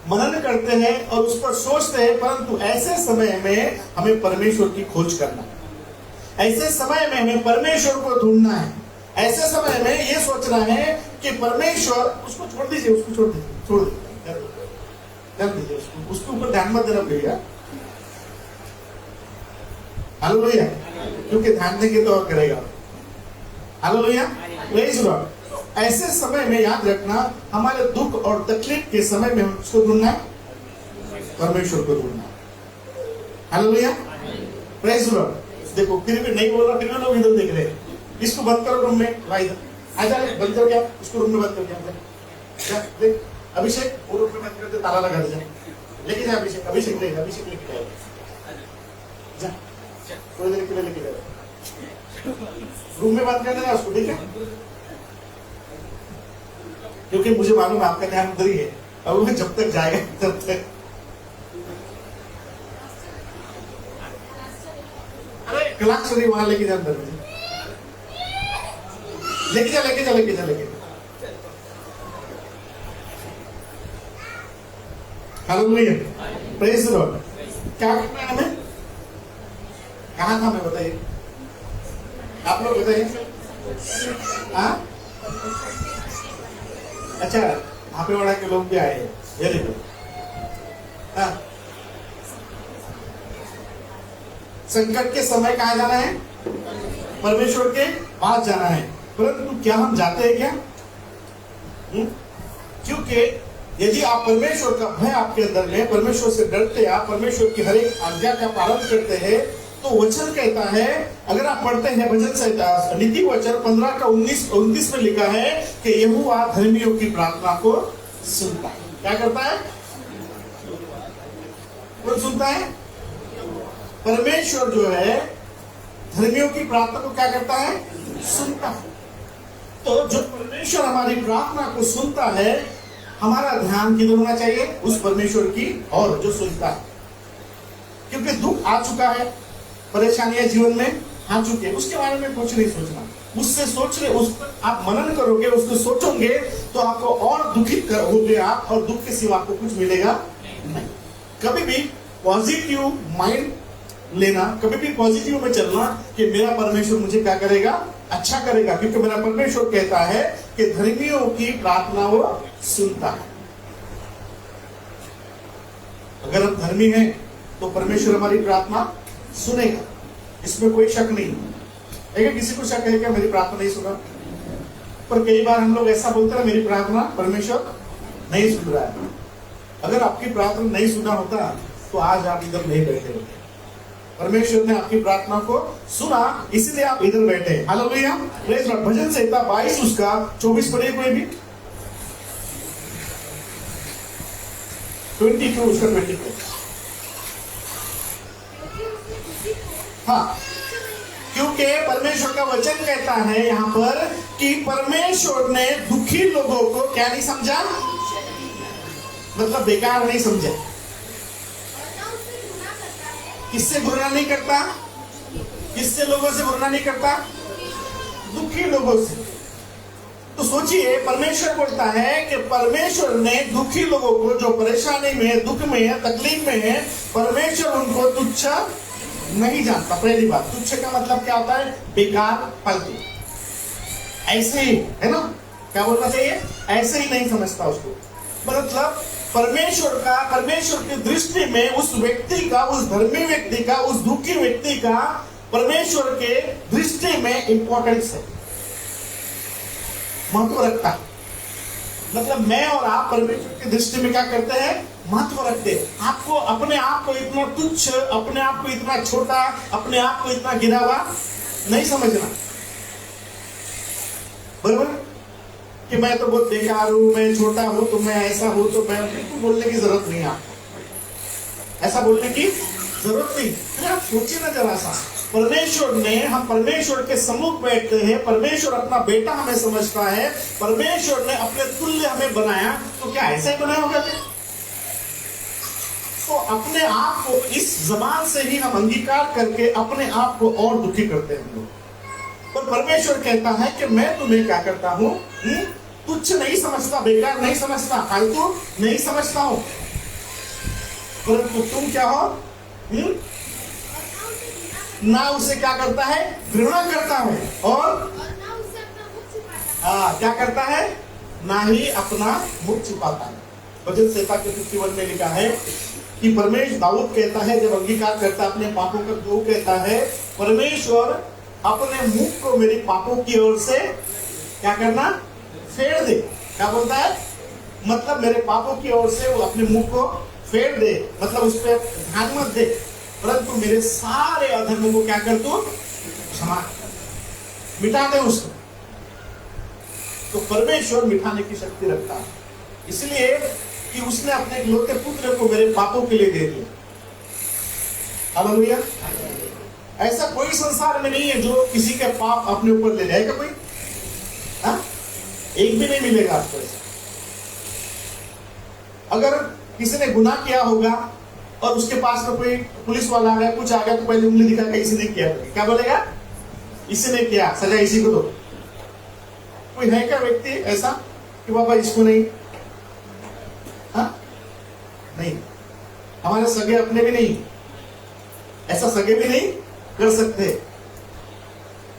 मनन करते हैं और उस पर सोचते हैं। परंतु ऐसे समय में हमें परमेश्वर की खोज करना है, ऐसे समय में हमें परमेश्वर को ढूंढना है, ऐसे समय में ये सोचना है कि परमेश्वर, उसको छोड़ दीजिए, उसको छोड़ दीजिए, छोड़ दीजिए, उसके ऊपर ध्यान मत देना भैया। हालेलुया, क्योंकि ध्यान देंगे तो और करेगा। Hallelujah, praise the Lord. ऐसे समय में याद रखना, हमारे दुख और तकलीफ के समय में उसको ढूंढना है, परमेश्वर को ढूंढना है। Hallelujah, praise the Lord. देखो फिर भी नहीं बोल रहा, फिर भी लोग इधर देख रहे हैं। इसको बंद करो रूम में, भाई आजा, बंद कर क्या, उसको रूम में बंद कर क्या, देख अभिषेक, वो रूम में बंद कर दे, ताला लगा दे, लेके जा अभिषेक, अभिषेक लेके जाए, जा थोड़ी देर के लिए लेके जाए, रूम में बंद कर देना उसको, ठीक है? क्योंकि मुझे मालूम है आपका ध्यान उधर ही है, और वो जब तक जाएगा तब तक। अरे क्लास चली, वहां लेके जा, अंदर मुझे लेके जा, लेके जा, लेके जा, लेके जा। Hallelujah, praise the Lord. क्या करना है हमें? कहाँ था मैं, बताइए, आप लोग बताइए। हाँ, अच्छा, भापेवाड़ा के लोग भी आए हैं, वेरी गुड। हाँ, संकट के समय कहाँ जाना है? परमेश्वर के पास जाना है। परंतु क्या हम जाते हैं क्या? क्योंकि यदि आप परमेश्वर का भय आपके अंदर में, परमेश्वर से डरते, आप परमेश्वर की हर एक आज्ञा का पालन करते हैं, तो वचन कहता है, अगर आप पढ़ते हैं भजन संहिता नीति वचन 15 का 19 में लिखा है कि यहोवा धर्मियों की प्रार्थना को सुनता है। क्या करता है? कौन सुनता है? परमेश्वर जो है धर्मियों की प्रार्थना को क्या करता है? सुनता है। तो जो परमेश्वर हमारी प्रार्थना को सुनता है, हमारा ध्यान किधर होना चाहिए? उस परमेश्वर की और जो सुनता है। क्योंकि दुख आ चुका है, परेशानियां जीवन में आ चुकी है, उसके बारे में कुछ नहीं सोचना, उससे सोच रहे, उस पर आप मनन करोगे, उसको सोचोगे तो आपको और दुखित होगे आप, और दुख के सिवा आपको कुछ मिलेगा नहीं। कभी भी पॉजिटिव माइंड लेना, कभी भी पॉजिटिव में चलना कि मेरा परमेश्वर मुझे क्या करेगा, अच्छा करेगा, क्योंकि मेरा परमेश्वर कहता है कि धर्मियों की प्रार्थना वो सुनता है। अगर हम धर्मी हैं तो परमेश्वर हमारी प्रार्थना सुनेगा, इसमें कोई शक नहीं है। अगर किसी को शक है क्या मेरी प्रार्थना नहीं सुना, पर कई बार हम लोग ऐसा बोलते हैं मेरी प्रार्थना परमेश्वर नहीं सुन रहा है। अगर आपकी प्रार्थना नहीं सुना होता तो आज आप इधर नहीं बैठे होते। परमेश्वर ने आपकी प्रार्थना को सुना, इसलिए आप इधर बैठे। Hallelujah, praise God. भजन संहिता 22 उसका 24 पढ़िए कोई भी। 22 उसका 22। हाँ, क्योंकि परमेश्वर का वचन कहता है यहाँ पर कि परमेश्वर ने दुखी लोगों को क्या नहीं समझा, मतलब बेकार नहीं समझा। किससे घृणा नहीं करता, किससे लोगों से घृणा नहीं करता, दुखी लोगों से। तो सोचिए, परमेश्वर बोलता है कि परमेश्वर ने दुखी लोगों को, जो परेशानी में है, दुख में है, तकलीफ में है, परमेश्वर उनको तुच्छ नहीं जानता। पहली बात, तुच्छ का मतलब क्या होता है, बेकार, फालतू, ऐसे ही, है ना, क्या बोलना चाहिए, ऐसे ही नहीं समझता उसको। मतलब परमेश्वर की दृष्टि में उस व्यक्ति का, उस धर्मी व्यक्ति का, उस दुखी व्यक्ति का परमेश्वर के दृष्टि में इंपॉर्टेंस है, महत्व रखता है। मतलब मैं और आप परमेश्वर की दृष्टि में क्या करते हैं, महत्व रखते हैं। आपको अपने आप को इतना तुच्छ, अपने आप को इतना छोटा, अपने आप को इतना गिरा हुआ नहीं समझना, बराबर, कि मैं तो बहुत बेकार हूं, मैं छोटा हूं, तो मैं ऐसा हूं, तो मैं, बिल्कुल बोलने की जरूरत नहीं है आपको, ऐसा बोलने की जरूरत नहीं। आप सोचिए ना जरा सा, परमेश्वर ने, हम परमेश्वर के सम्मुख बैठते हैं, परमेश्वर अपना बेटा हमें समझता है, परमेश्वर ने अपने तुल्य हमें बनाया, तो क्या ऐसा ही बनाया होगा क्या? तो अपने आप को इस जबान से ही हम अंगीकार करके अपने आप को और दुखी करते हैं हम लोग। पर परमेश्वर कहता है कि मैं तुम्हें क्या करता हूं, तुच्छ नहीं समझता, बेकार नहीं समझता, फालतू नहीं समझता हूं, परंतु तुम क्या हो, ना उसे क्या करता है, घृणा करता है, और क्या करता है, ना ही अपना मुख छिपाता है। भजन संहिता के 51 में लिखा है कि परमेश्वर, दाऊद कहता है जब अंगीकार करता है अपने पापों का, तो कहता है परमेश्वर अपने मुख को मेरी पापों की ओर से क्या करना, फेर दे। क्या बोलता है, मतलब मेरे पापों की ओर से वो अपने मुख को फेर दे, मतलब उस पर ध्यान मत दे, परंतु मेरे सारे अधर्मों को क्या कर दो, क्षमा, मिटा दे उसको। तो परमेश्वर मिटाने की शक्ति रखता है, इसलिए कि उसने अपने इकलौते पुत्र को मेरे पापों के लिए दे दिया। हालेलुया। ऐसा कोई संसार में नहीं है जो किसी के पाप अपने ऊपर ले जाएगा कोई, हा? एक भी नहीं मिलेगा आपको ऐसा। अगर किसी ने गुनाह किया होगा और उसके पास में कोई पुलिस वाला आ गया, कुछ आ गया, तो पहले उंगली दिखा के इसी ने किया, क्या बोलेगा, इसी ने किया, सजा इसी को दो। कोई है क्या व्यक्ति ऐसा कि बाबा इसको नहीं, हा? नहीं, हमारे सगे अपने भी नहीं, ऐसा सगे भी नहीं कर सकते,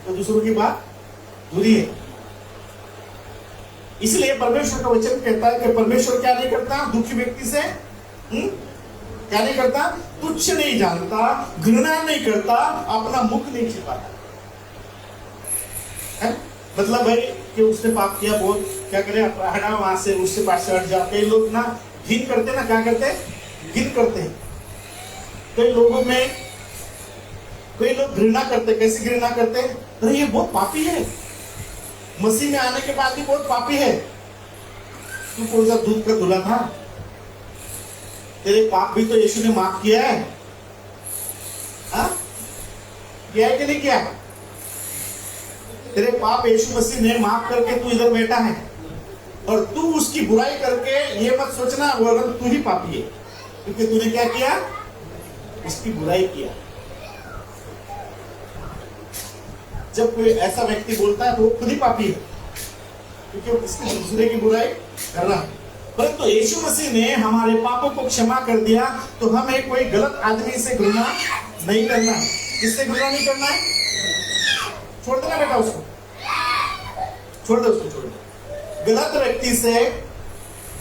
तो दूसरों की बात दूरी है। इसलिए परमेश्वर का वचन कहता है कि परमेश्वर क्या नहीं करता, दुखी व्यक्ति से क्या नहीं करता, तुच्छ नहीं जानता, घृणा नहीं करता, अपना मुख नहीं छिपाता है। मतलब भाई कि उसने पाप किया, बहुत क्या करे, हटा वहां से, उससे पास से हट जा। कई लोग ना घिन करते ना, क्या करते, घिन करते हैं। कई लोगों में, कई लोग घृणा करते, कैसे घृणा करते हैं, अरे ये बहुत पापी है, मसीह में आने के बाद भी बहुत पापी है। तू कौन सा दूध का दूल्हा था, तेरे पाप भी तो यीशु ने माफ किया है, हा? किया है कि नहीं किया? तेरे पाप यीशु मसीह ने माफ करके तू इधर बैठा है, और तू उसकी बुराई करके ये मत सोचना वो तू ही पापी है, क्योंकि तूने क्या किया, उसकी बुराई किया। जब कोई ऐसा व्यक्ति बोलता है तो वो खुद ही पापी है, क्योंकि इसके दूसरे की बुराई कर रहा है। परंतु यीशु मसीह ने हमारे पापों को क्षमा कर दिया, तो हमें कोई गलत आदमी से घृणा नहीं करना है। किससे घृणा नहीं करना है? छोड़ देना बेटा उसको, छोड़ दो उसको, छोड़ दो। गलत व्यक्ति से,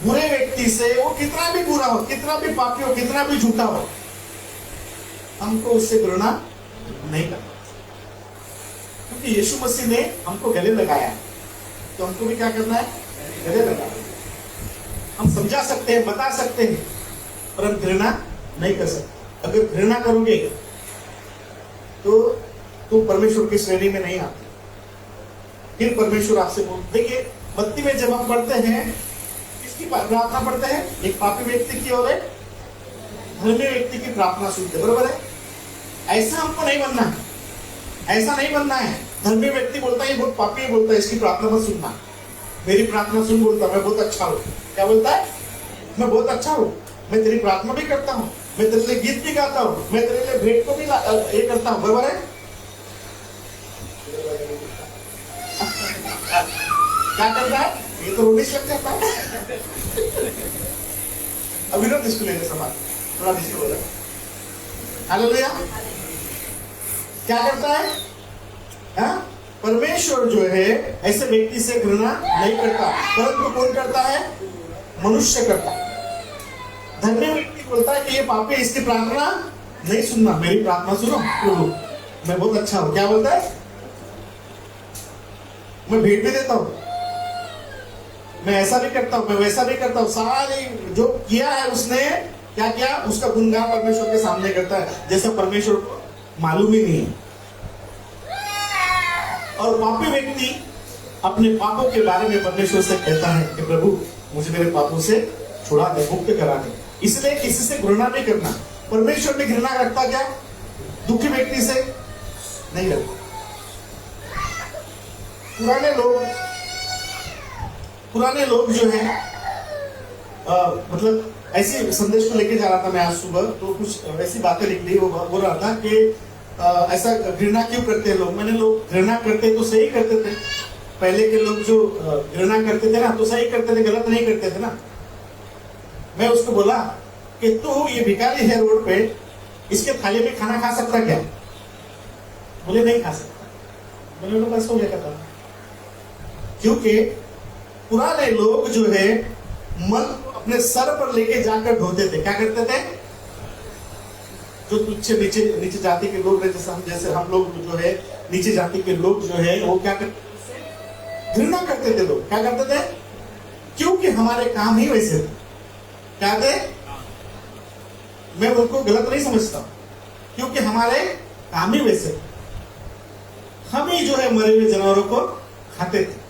बुरे व्यक्ति से, वो कितना भी बुरा हो, कितना भी पापी हो, कितना भी झूठा हो, हमको उससे घृणा नहीं करना, क्योंकि यीशु मसीह ने हमको गले लगाया है, तो हमको भी क्या करना है? गले लगाना। हम समझा सकते हैं, बता सकते हैं, पर हम घृणा नहीं कर सकते। अगर घृणा करोगे तो तुम परमेश्वर की श्रेणी में नहीं आते। फिर परमेश्वर आपसे बोल, देखिए बत्ती में जब हम पढ़ते हैं, किसकी प्रार्थना पढ़ते हैं? एक पापी व्यक्ति की और एक धर्मी व्यक्ति की प्रार्थना सुनते, बरोबर है? ऐसा हमको नहीं बनना है, ऐसा नहीं बनना है। धर्मी व्यक्ति बोलता है ये बहुत पापी है, बोलता है इसकी प्रार्थना मत सुनना, मेरी प्रार्थना सुन, बोलता मैं बहुत अच्छा हूँ। क्या बोलता है? मैं बहुत अच्छा हूँ, मैं तेरी प्रार्थना भी करता हूँ, मैं तेरे लिए गीत भी गाता हूँ, मैं तेरे लिए भेंट को भी ये करता हूँ, बराबर है? क्या करता है? ये तो रोनिश लग जाता है। अभी ना इसको लेने समाज थोड़ा इसको बोला, हालेलुया। क्या करता है? हाँ? परमेश्वर जो है ऐसे व्यक्ति से घृणा नहीं करता, परंतु कौन करता है? मनुष्य करता है। धर्मी व्यक्ति बोलता है कि ये पापी, इसकी प्रार्थना नहीं सुनना, मेरी प्रार्थना सुनो प्रभु, मैं बहुत अच्छा हूं। क्या बोलता है? मैं भेंट भी देता हूं, मैं ऐसा भी करता हूं, मैं वैसा भी करता हूं, सारी जो किया है उसने, क्या किया, उसका गुणगान परमेश्वर के सामने करता है, जैसा परमेश्वर को मालूम ही नहीं है। और पापी व्यक्ति अपने पापों के बारे में परमेश्वर से कहता है कि प्रभु मुझे मेरे पापों से छुड़ा दे, मुक्त करा दे। इसलिए किसी से घृणा नहीं करना। परमेश्वर भी घृणा रखता क्या? दुखी व्यक्ति से नहीं रखता। पुराने लोग जो है मतलब ऐसी संदेश को लेके जा रहा था मैं आज सुबह, तो कुछ ऐसी बातें लिख ली। वो बोल रहा था कि ऐसा घृणा क्यों करते हैं लोग? मैंने लोग घृणा करते तो सही करते थे, पहले के लोग जो घृणा करते थे ना तो सही करते थे, गलत नहीं करते थे ना। मैं उसको बोला कि तू ये भिखारी है रोड पे, इसके थाली में खाना खा सकता क्या? बोले नहीं खा सकता। मैंने उनको ऐसा क्या था, क्योंकि पुराने लोग जो है मल अपने सर पर लेके जाकर ढोते थे। क्या करते थे? जो नीचे जाति के लोग जैसे हम लोग जो है नीचे जाति के लोग जो है वो क्या करते, घृणा करते थे लोग। क्या करते थे? क्योंकि हमारे काम ही वैसे थे। क्या थे? मैं उनको गलत नहीं समझता, क्योंकि हमारे काम ही वैसे थे। हम ही जो है मरे हुए जानवरों को खाते थे,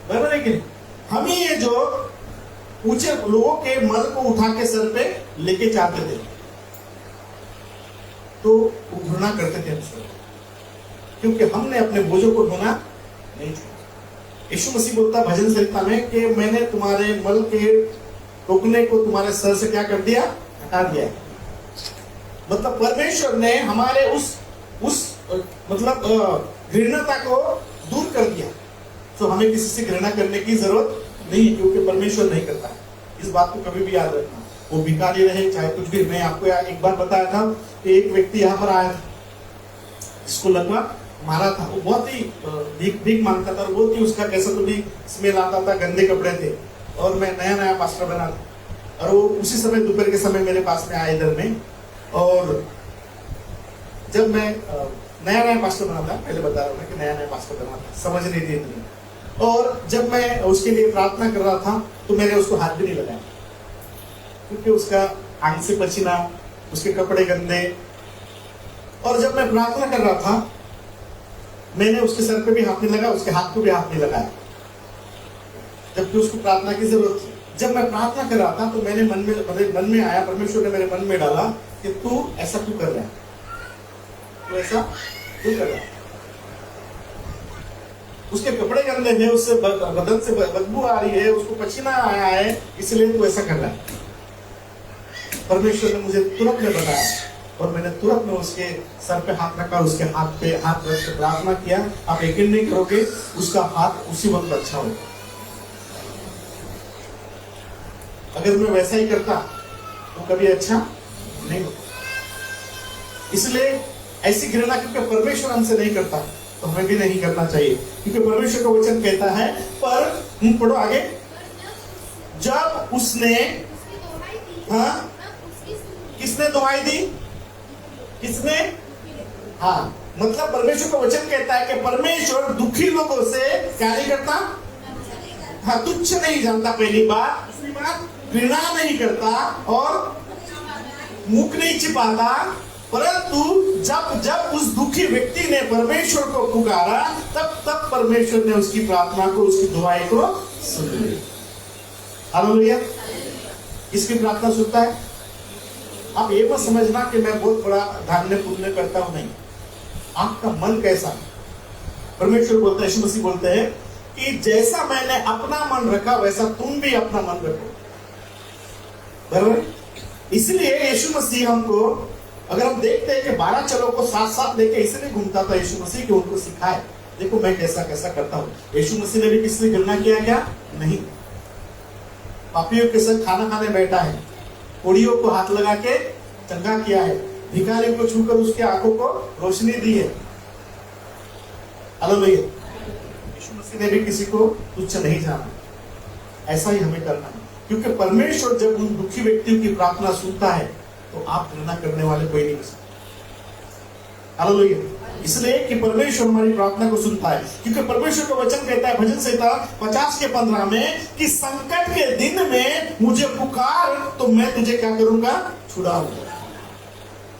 बराबर है कि नहीं? हम ही ये जो ऊंचे लोगों के मल को उठा के सर पे लेके जाते थे, तो वो घृणा करते थे हमसे, क्योंकि हमने अपने बोझों को ढोना नहीं छोड़ा। यीशु मसीह बोलता भजन संहिता में कि मैंने तुम्हारे मल के टोकने को तुम्हारे सर से क्या कर दिया? हटा दिया। मतलब परमेश्वर ने हमारे उस मतलब घृणता को दूर कर दिया, तो हमें किसी से घृणा करने की जरूरत नहीं, क्योंकि परमेश्वर नहीं करता है। इस बात को कभी भी याद रखना, वो भिखारी रहे चाहे कुछ भी। मैं आपको एक बार बताया था कि एक व्यक्ति यहाँ पर आया था, जिसको लगवा मारा था। वो बहुत ही भीख मांगता था, और बहुत ही उसका कैसा तो भी स्मेल आता था, गंदे कपड़े थे, और मैं नया पास्टर बना था। और वो उसी समय दोपहर के समय मेरे पास में आया इधर में, और जब मैं नया पास्टर बना था, पहले बता रहा हूँ कि नया पास्टर बना था, समझ नहीं थी इतनी। और जब मैं उसके लिए प्रार्थना कर रहा था तो मैंने उसको हाथ भी नहीं लगाया, क्योंकि उसका आंख से पसीना, उसके कपड़े गंदे। और जब मैं प्रार्थना कर रहा था, मैंने उसके सर पे भी हाथ नहीं लगाया, उसके हाथ को भी हाथ नहीं लगाया, जबकि उसको प्रार्थना की जरूरत थी। जब मैं प्रार्थना कर रहा था तो मेरे मन में आया, परमेश्वर ने मेरे मन में डाला कि तू ऐसा क्यों कर रहा है, तू ऐसा क्यों कर रहा है? उसके कपड़े गंदे हैं, उससे बदन से बदबू आ रही है, उसको पसीना आया है, इसलिए तू ऐसा कर रहा है। परमेश्वर ने मुझे तुरंत में बताया, और मैंने तुरंत में उसके सर पे हाथ रखा, उसके हाथ पे हाथ रख के प्रार्थना किया। आप यकीन नहीं करोगे, उसका हाथ उसी वक्त अच्छा हो गया। अगर मैं वैसा ही करता तो कभी अच्छा नहीं होता। इसलिए ऐसी घृणा क्योंकि परमेश्वर हमसे नहीं करता तो हमें भी नहीं करना चाहिए, क्योंकि परमेश्वर का वचन कहता है, पर पढ़ो आगे, जब उसने हाँ किसने दुहाई दी, किसने, हाँ मतलब परमेश्वर का वचन कहता है कि परमेश्वर दुखी लोगों से क्या नहीं करता, हाँ तुच्छ नहीं जानता, पहली बात, दूसरी बात घृणा नहीं करता और मुख नहीं छिपाता, परंतु जब जब उस दुखी व्यक्ति ने परमेश्वर को पुकारा तब परमेश्वर ने उसकी प्रार्थना को, उसकी दुआई को सुन लिया। हालेलुया। किसकी प्रार्थना सुनता है? आप ये मत समझना कि मैं बहुत बड़ा धान्य पुण्य करता हूं, नहीं, आपका मन कैसा है। परमेश्वर बोलता है, यीशु मसीह बोलते हैं कि जैसा मैंने अपना मन रखा वैसा तुम भी अपना मन रखो, बराबर। इसलिए यीशु मसीह हमको, अगर हम देखते हैं कि 12 चलों को साथ साथ लेके इसलिए घूमता था यीशु मसीह कि उनको सिखाए, देखो मैं कैसा कैसा करता हूँ। यीशु मसीह ने भी किसी गणना किया क्या? नहीं। पापियों के साथ खाना खाने बैठा है, कोड़ियों को हाथ लगा के चंगा किया है, भिखारी को छूकर उसके आंखों को रोशनी दी है। हालेलुया। यीशु मसीह ने भी किसी को तुच्छ नहीं जाना। ऐसा ही हमें करना है, क्योंकि परमेश्वर जब उन दुखी व्यक्तियों की प्रार्थना सुनता है तो आप घृणा करने वाले कोई नहीं हो सकते। हालेलुया। इसलिए कि परमेश्वर हमारी प्रार्थना को सुनता है, क्योंकि परमेश्वर का वचन कहता है भजन संहिता 50:15 में कि संकट के दिन में मुझे पुकार तो मैं तुझे क्या करूंगा? छुड़ाऊंगा।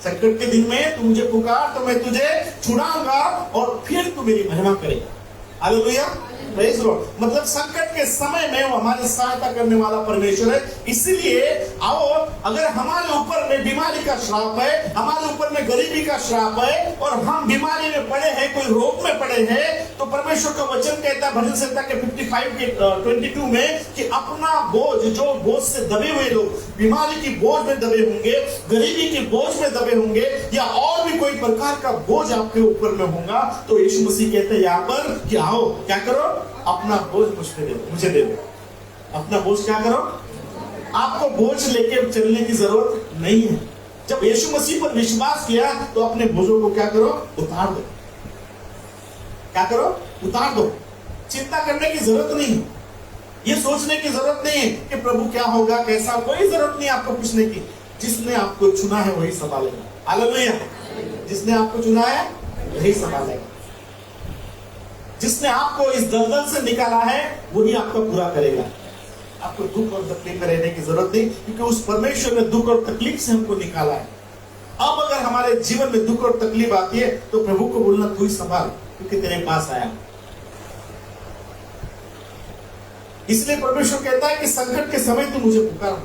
संकट के दिन में तू मुझे पुकार तो मैं तुझे छुड़ाऊंगा और फिर तू मेरी महिमा करेगा। हालेलुया। Praise Lord. मतलब संकट के समय में वो हमारी सहायता करने वाला परमेश्वर है। इसलिए आओ, अगर हमारे ऊपर में बीमारी का श्राप है, हमारे ऊपर में गरीबी का श्राप है और हम बीमारी में पड़े हैं, कोई रोग में पड़े हैं, तो परमेश्वर का वचन कहता है भजन संहिता के 55:22 में कि अपना बोझ, जो बोझ से दबे हुए लोग बीमारी की बोझ में दबे होंगे, गरीबी की बोझ में दबे होंगे या और भी कोई प्रकार का बोझ आपके ऊपर में होगा, तो यीशु मसीह कहते हैं यहाँ पर कि आओ क्या करो, अपना बोझ मुझे दे दो। अपना बोझ क्या करो? आपको बोझ लेके चलने की जरूरत नहीं है। जब यीशु मसीह पर विश्वास किया तो अपने बोझों को क्या करो? उतार दो। क्या करो? उतार दो। चिंता करने की जरूरत नहीं है, ये सोचने की जरूरत नहीं है कि प्रभु क्या होगा, कैसा, कोई जरूरत नहीं आपको पूछने की। जिसने आपको चुना है वही संभालेगा। हालेलुया। जिसने आपको चुना है वही संभालेगा। जिसने आपको इस दलदल से निकाला है वही आपका पूरा करेगा। आपको दुख और तकलीफ में रहने की जरूरत नहीं, क्योंकि उस परमेश्वर ने दुख और तकलीफ से हमको निकाला है। अब अगर हमारे जीवन में दुख और तकलीफ आती है तो प्रभु को बोलना तू ही संभाल, क्योंकि तेरे पास आया। इसलिए परमेश्वर कहता है कि संकट के समय तू मुझे पुकार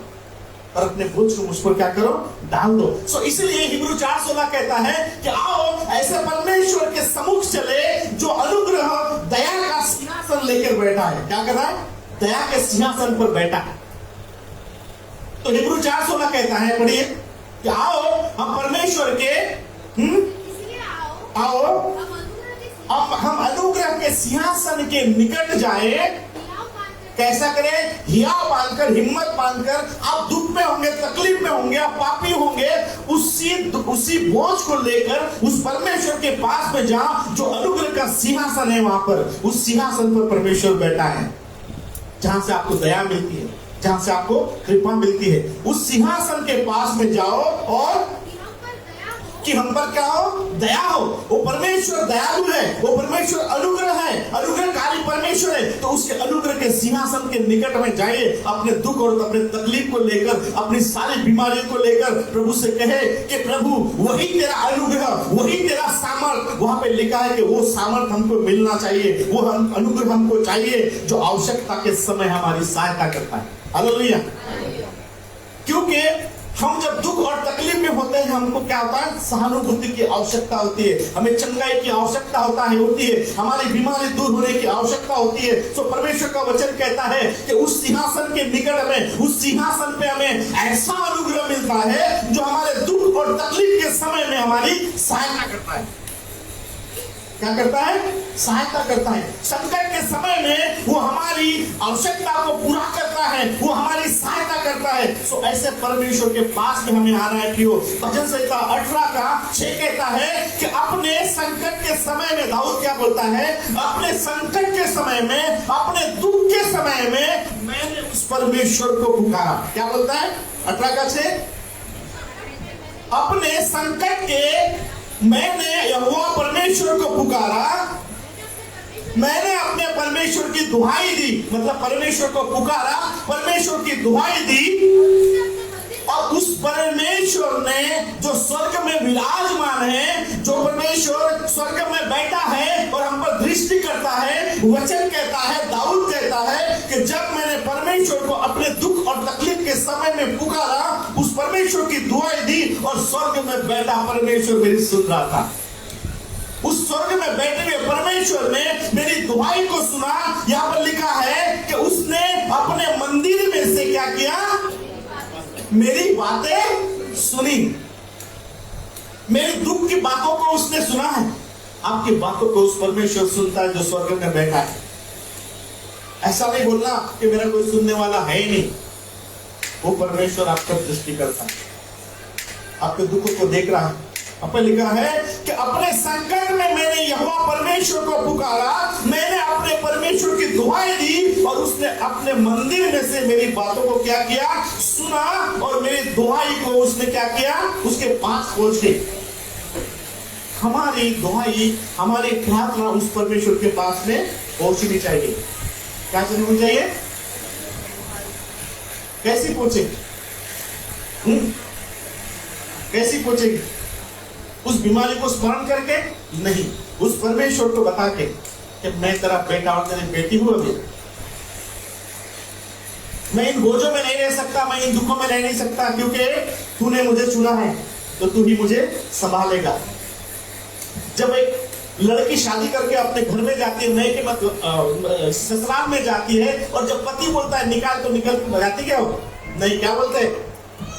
और अपने बोझ को मुझ पर क्या करो? डाल दो। सो इसलिए हिब्रू 4:16 कहता है कि आओ ऐसे परमेश्वर के सम्मुख चले जो अनुग्रह दया का सिंहासन लेकर बैठा है। क्या कर रहा है? दया के सिंहासन पर बैठा है। तो हिब्रू 4:16 कहता है, पढ़िए, कि आओ हम परमेश्वर के आओ अब हम अनुग्रह के सिंहासन के निकट जाए। कैसा करें? हियाव बांधकर, हिम्मत बांधकर। आप दुख में होंगे, तकलीफ में होंगे, आप पापी होंगे, उसी बोझ को लेकर उस परमेश्वर के पास में जाओ जो अनुग्रह का सिंहासन है। वहां पर उस सिंहासन पर परमेश्वर बैठा है, जहां से आपको दया मिलती है, जहां से आपको कृपा मिलती है। उस सिंहासन के पास में जाओ और कि हम पर क्या हो? दया हो। वो परमेश्वर दयालु है, वो परमेश्वर अनुग्रह है, अनुग्रहकारी परमेश्वर है। तो उसके अनुग्रह के सिंहासन के निकट में जाइए, अपने दुख और अपने तकलीफ को लेकर, अपनी सारी बीमारियों को लेकर प्रभु से कहे कि प्रभु वही तेरा अनुग्रह, वही तेरा सामर्थ। वहां पे लिखा है कि वो सामर्थ हमको मिलना चाहिए, वो अनुग्रह हमको चाहिए जो आवश्यकता के समय हमारी सहायता करता है। हालेलुया। क्योंकि हम जब दुख और तकलीफ में होते हैं, हमको क्या होता है? सहानुभूति की आवश्यकता होती है, हमें चंगाई की आवश्यकता होती है, हमारी बीमारी दूर होने की आवश्यकता होती है। तो परमेश्वर का वचन कहता है कि उस सिंहासन के निकट में, उस सिंहासन पे हमें ऐसा अनुग्रह मिलता है जो हमारे दुख और तकलीफ के समय में हमारी सहायता करता है। क्या करता है? सहायता करता है। संकट के समय में वो हमारी आवश्यकता को पूरा करता है, वो हमारी सहायता करता है। सो ऐसे परमेश्वर के पास में हमें आना है प्रियो। भजन संहिता 18:6 कहता है कि अपने संकट के समय में, दाऊद क्या बोलता है? अपने संकट के समय में, अपने दुख के समय में मैंने उस परमेश्वर को पुकारा। क्या बोलता है? 18:6, अपने संकट के मैंने यहोवा परमेश्वर को पुकारा, मैंने अपने परमेश्वर की दुहाई दी। मतलब परमेश्वर को पुकारा, परमेश्वर की दुहाई दी, और उस परमेश्वर ने जो स्वर्ग में विराजमान है, जो परमेश्वर स्वर्ग में बैठा है और हम पर दृष्टि करता है, वचन कहता है, दाऊद कहता है कि जब मैंने परमेश्वर को अपने दुख और तकलीफ के समय में पुकारा, उस परमेश्वर की दुआएं दी और स्वर्ग में बैठा परमेश्वर मेरी सुन रहा था। उस स्वर्ग में बैठे हुए परमेश्वर ने मेरी दुआई को सुना। यहाँ पर लिखा है कि उसने अपने मंदिर में से क्या किया? मेरी बातें सुनी, मेरी दुख की बातों को उसने सुना है। आपकी बातों को उस परमेश्वर सुनता है जो स्वर्ग में बैठा है। ऐसा नहीं बोलना कि मेरा कोई सुनने वाला है ही नहीं। वो परमेश्वर आपका दृष्टि करता है, आपके दुखों को देख रहा है। अपने लिखा है कि अपने संकट में मैंने यहोवा परमेश्वर को पुकारा, मैंने अपने परमेश्वर की दुआएं दी और उसने अपने मंदिर में से मेरी बातों को क्या किया? सुना, और मेरी दुआई को उसने क्या किया? उसके पास पहुंचे। हमारी दुआई, हमारी प्रार्थना उस परमेश्वर के पास में पहुंचनी चाहिए। क्या होनी चाहिए? कैसी पहुंचेगी? कैसी पहुंचेगी? उस बीमारी को स्मरण करके नहीं, उस परमेश्वर को बता के कि मैं तेरा बेटा और तेरी बेटी हूं। अभी मैं इन बोझों में नहीं रह सकता, मैं इन दुखों में रह नहीं सकता, क्योंकि तूने मुझे चुना है, तो तू ही मुझे संभालेगा। जब एक लड़की शादी करके अपने घर में जाती है, नए के मतलब ससुराल में जाती है, और जब पति बोलता है निकाल, तो निकल जाती क्या हो? नहीं, क्या बोलते?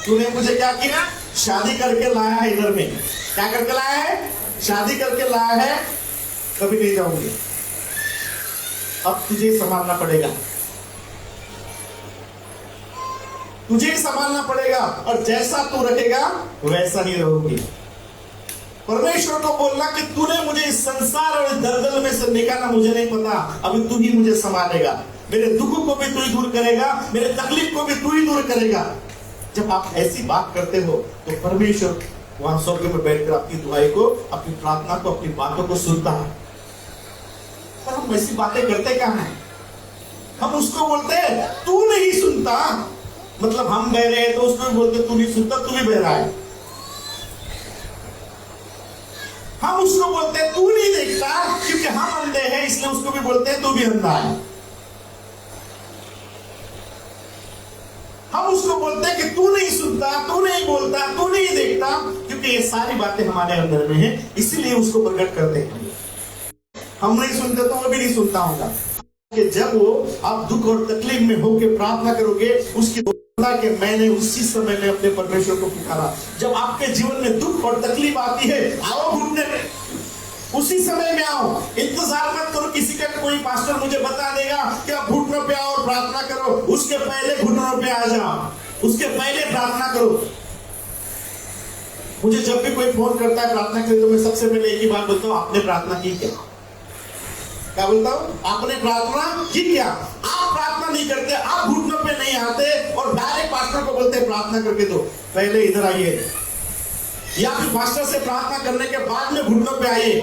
तूने मुझे क्या किया? शादी करके लाया है इधर में। क्या करके लाया है? शादी करके लाया है, कभी नहीं जाऊंगी। अब तुझे संभालना पड़ेगा, तुझे संभालना पड़ेगा, और जैसा तू रहेगा वैसा ही रहोगी। परमेश्वर को बोलना कि तूने मुझे इस संसार और इस दलदल में से निकाला, मुझे नहीं पता, अभी तू ही मुझे संभालेगा। मेरे दुखों को भी तू ही दूर करेगा, मेरे तकलीफ को भी तू ही दूर करेगा। जब आप ऐसी बात करते हो तो परमेश्वर वहां स्वर्ग में बैठकर आपकी दुआई को, अपनी प्रार्थना को, अपनी बातों को सुनता है। पर हम ऐसी बातें करते कहां हैं? हम उसको बोलते हैं तू नहीं सुनता, मतलब हम बह रहे हैं तो उसको भी बोलते तू नहीं सुनता, तू भी बह रहा है। हम उसको बोलते हैं तू नहीं देखता, क्योंकि हम अंधे हैं, इसलिए उसको भी बोलते हैं तू भी अंधा है। हम उसको बोलते हैं कि तू नहीं सुनता, तू नहीं बोलता, तू नहीं देखता, क्योंकि ये सारी बातें हमारे अंदर में हैं, इसीलिए उसको प्रकट करते हैं। हम नहीं सुनते तो वो भी नहीं सुनता होगा। कि जब वो आप दुख और तकलीफ में होकर प्रार्थना करोगे, उसकी कि मैंने उसी समय में अपने परमेश्वर को पुकारा। जब आपके जीवन में दुख और तकलीफ आती है, आओ घुटने पे, उसी समय में आओ। इंतजार मत करो किसी का कोई पास्टर मुझे बता देगा कि आप घुटनों पे आओ और प्रार्थना करो। उसके पहले घुटनों पे आ जाओ, उसके पहले प्रार्थना करो। मुझे जब भी कोई फोन करता है प्रार्थना के लिए, तो मैं सबसे पहले एक ही बात बोलता हूँ, आपने प्रार्थना की क्या? क्या बोलता हूँ? आपने प्रार्थना की क्या? आप प्रार्थना नहीं करते, आप घुटनों पे नहीं आते और डायरेक्ट पास्टर को बोलते हैं प्रार्थना करके दो, पहले इधर आइए, या फिर पास्टर से प्रार्थना करने के बाद में घुटनों पे आइए।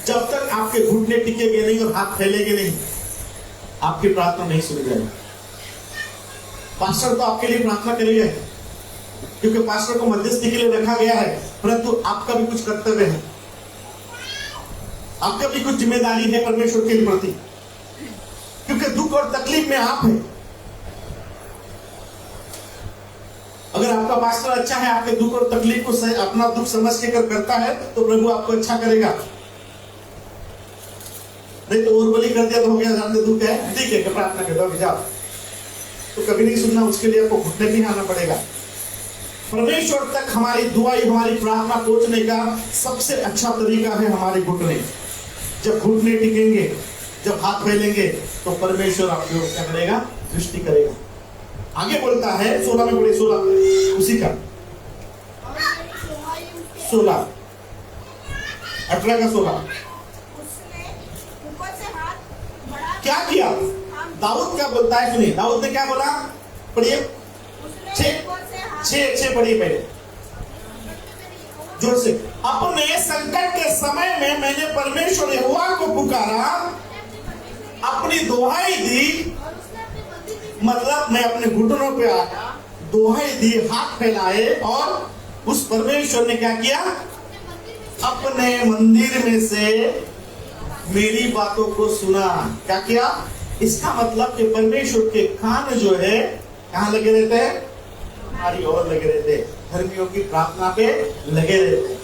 जब तक आपके घुटने टिकेंगे नहीं और हाथ फैलेंगे नहीं, आपकी प्रार्थना नहीं सुनी जाएगी। पास्टर तो आपके लिए प्रार्थना करेगा, क्योंकि पास्टर को मध्यस्थी के लिए रखा गया है, परंतु आपका भी कुछ कर्तव्य है, आपका भी कुछ जिम्मेदारी है परमेश्वर के प्रति, क्योंकि दुख और तकलीफ में आप हैं। अगर आपका पास्टर अच्छा है, आपके दुख और तकलीफ को अपना दुख समझ के करता है, तो प्रभु आपको अच्छा करेगा। नहीं तो और बलि कर दिया तो हो गया, जानते दुख है, ठीक है प्रार्थना कर दो, जाओ। तो कभी नहीं सुनना, उसके लिए आपको घुटने भी आना पड़ेगा। परमेश्वर तक हमारी दुआई, हमारी प्रार्थना पहुंचने का सबसे अच्छा तरीका है हमारे घुटने। जब घुटने टिकेंगे, जब हाथ फैलेंगे, तो परमेश्वर आपको क्या करेगा? दृष्टि करेगा। आगे बोलता है 16 में, बोले 16 उसी का 16 18 का 16 उसने ऊपर से हाथ बढ़ा क्या किया? दाऊद क्या बोलता है? सुनिए, दाऊद ने क्या बोला? पढ़िए, उसने ऊपर से हाथ 6 पढ़िए पहले जोर से। अपने संकट के समय में मैंने परमेश्वर यहोवा को पुकारा, अपनी दुहाई दी, और उसने अपने मंदिर में मतलब मैं अपने घुटनों पे आया, दुहाई दी, हाथ फैलाए, और उस परमेश्वर ने क्या किया? अपने मंदिर में से मेरी बातों को सुना। क्या किया? इसका मतलब कि परमेश्वर के कान जो है कहाँ लगे रहते हैं? हमारी ओर लगे रहते हैं, धर्मियों की प्रार्थना पे लगे रहते हैं।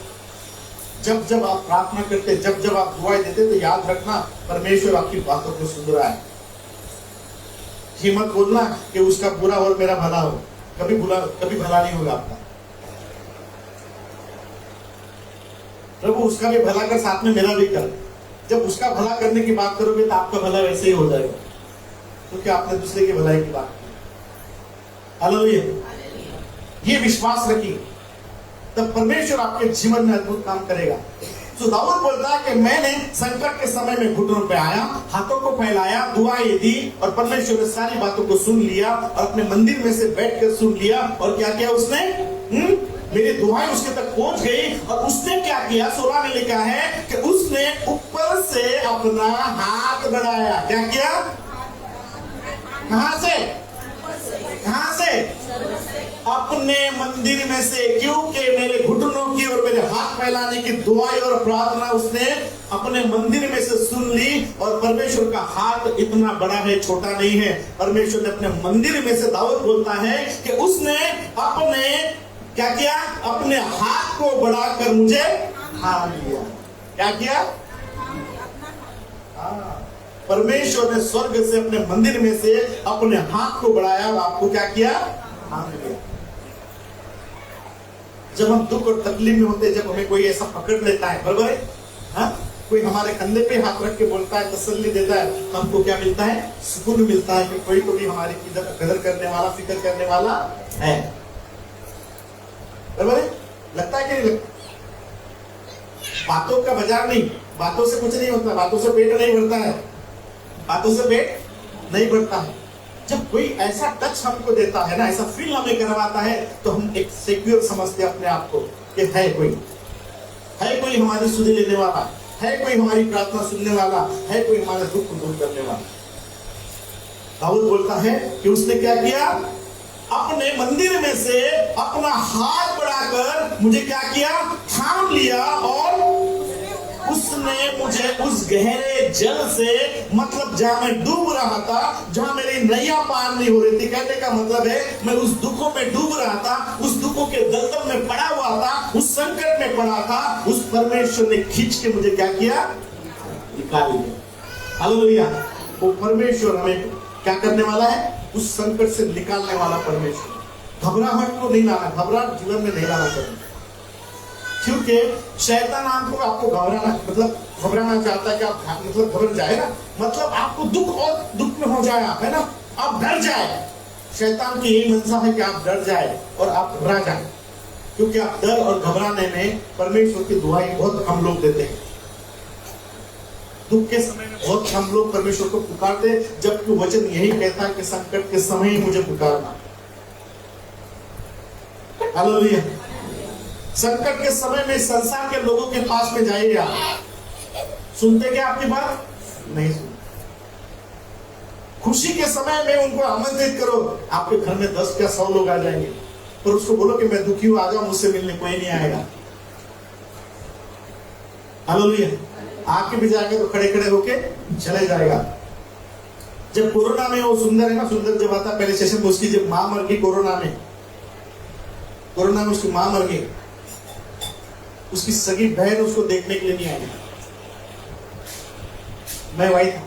जब जब आप प्रार्थना करते, जब जब आप दुआएं देते, तो याद रखना परमेश्वर आपकी बातों को सुन रहा है। ये मत बोलना कि उसका बुरा और मेरा भला हो, कभी भला नहीं होगा आपका। प्रभु उसका भी भला कर, साथ में मेरा भी कर। जब उसका भला करने की बात करोगे तो आपका भला वैसे ही हो जाएगा, क्योंकि आपने दूसरे की भलाई की बात की। हालेलुया। ये विश्वास रखिए, तब परमेश्वर आपके जीवन में अद्भुत काम करेगा। तो दाऊद बोलता है कि मैंने संकट के समय में घुटनों पे आया, हाथों को फैलाया, दुआएं दी, और परमेश्वर ने सारी बातों को सुन लिया और अपने मंदिर में से बैठकर सुन लिया। और क्या किया उसने? मेरी दुआएं उसके तक पहुंच गई, और उसने क्या किया? 16 में लिखा है कि उसने ऊपर से अपना हाथ बढ़ाया। क्या किया? कहां से? कहां से? अपने मंदिर में से, क्योंकि मेरे घुटनों की और मेरे हाथ फैलाने की दुआएं और प्रार्थना उसने अपने मंदिर में से सुन ली। और परमेश्वर का हाथ इतना बड़ा है, छोटा नहीं है। परमेश्वर ने अपने मंदिर में से, दाऊद बोलता है कि उसने अपने क्या किया? अपने हाथ को बढ़ाकर मुझे थाम लिया। क्या किया? परमेश्वर ने स्वर्ग से, अपने मंदिर में से अपने हाथ को बढ़ाया और आपको क्या किया? थाम लिया। जब हम दुख और तकलीफ में होते हैं, जब हमें कोई ऐसा पकड़ लेता है, बराबर है, हाँ? कोई हमारे कंधे पे हाथ रख के बोलता है, तसल्ली देता है, तो हमको क्या मिलता है? सुकून मिलता है कि कोई तो भी हमारी कदर करने वाला, फिक्र करने वाला है। बराबर है? लगता है कि नहीं लगता? बातों का बाजार नहीं, बातों से कुछ नहीं होता, बातों से पेट नहीं भरता है, बातों से पेट नहीं भरता है। जब कोई ऐसा टच हमको देता है ना, ऐसा फील हमें करवाता है, तो हम एक सिक्योर समझते हैं अपने आप को कि है कोई हमारी सुधि लेने वाला, है कोई हमारी प्रार्थना सुनने वाला, है कोई हमारे दुख को दूर करने वाला। दाऊद बोलता है कि उसने क्या किया? अपने मंदिर में से अपना हाथ बढ़ाकर मुझे क्या किया? थाम लिया, और उसने मुझे उस गहरे जल से, मतलब जहां मैं डूब रहा था, जहां मेरी नैया पार नहीं हो रही थी, कहने का मतलब है मैं उस दुखों में डूब रहा था, उस दुखों के दलदल में पड़ा हुआ था, उस संकट में पड़ा था, उस परमेश्वर ने खींच के मुझे क्या किया? निकाल लिया। हालेलुया। वो परमेश्वर हमें क्या करने वाला है? उस संकट से निकालने वाला परमेश्वर। घबराहट को नहीं लाना, घबराहट जीवन में नहीं लाना चाहिए, क्योंकि शैतान आपको घबराना चाहता है कि आप मतलब घबरा जाए ना, मतलब आपको दुख और दुख में हो जाए, आप है ना, आप डर जाए। शैतान की यही मंशा है कि आप डर जाए और आप घबरा जाए, क्योंकि आप डर और घबराने में परमेश्वर की दुआएं बहुत हम लोग देते हैं। दुख के समय में बहुत हम लोग परमेश्वर को पुकारते, जबकि वचन यही कहता है कि संकट के समय ही मुझे पुकारना। हालेलुया। संकट के समय में संसार के लोगों के पास में जाइए, आप सुनते क्या आपकी बात? नहीं सुनते। खुशी के समय में उनको आमंत्रित करो, आपके घर में 10 या 100 लोग आ जाएंगे, पर उसको बोलो कि मैं दुखी हूं, आ जाओ मुझसे मिलने, कोई नहीं आएगा। हालेलुया। आके भी जाएगा तो खड़े खड़े होके चले जाएगा। जब कोरोना में वो सुंदर है ना, सुंदर जब आता पहले सेशन में, उसकी जब मां मर गई कोरोना में उसकी मां मर गई, उसकी सगी बहन उसको देखने के लिए नहीं आई। मैं वही था,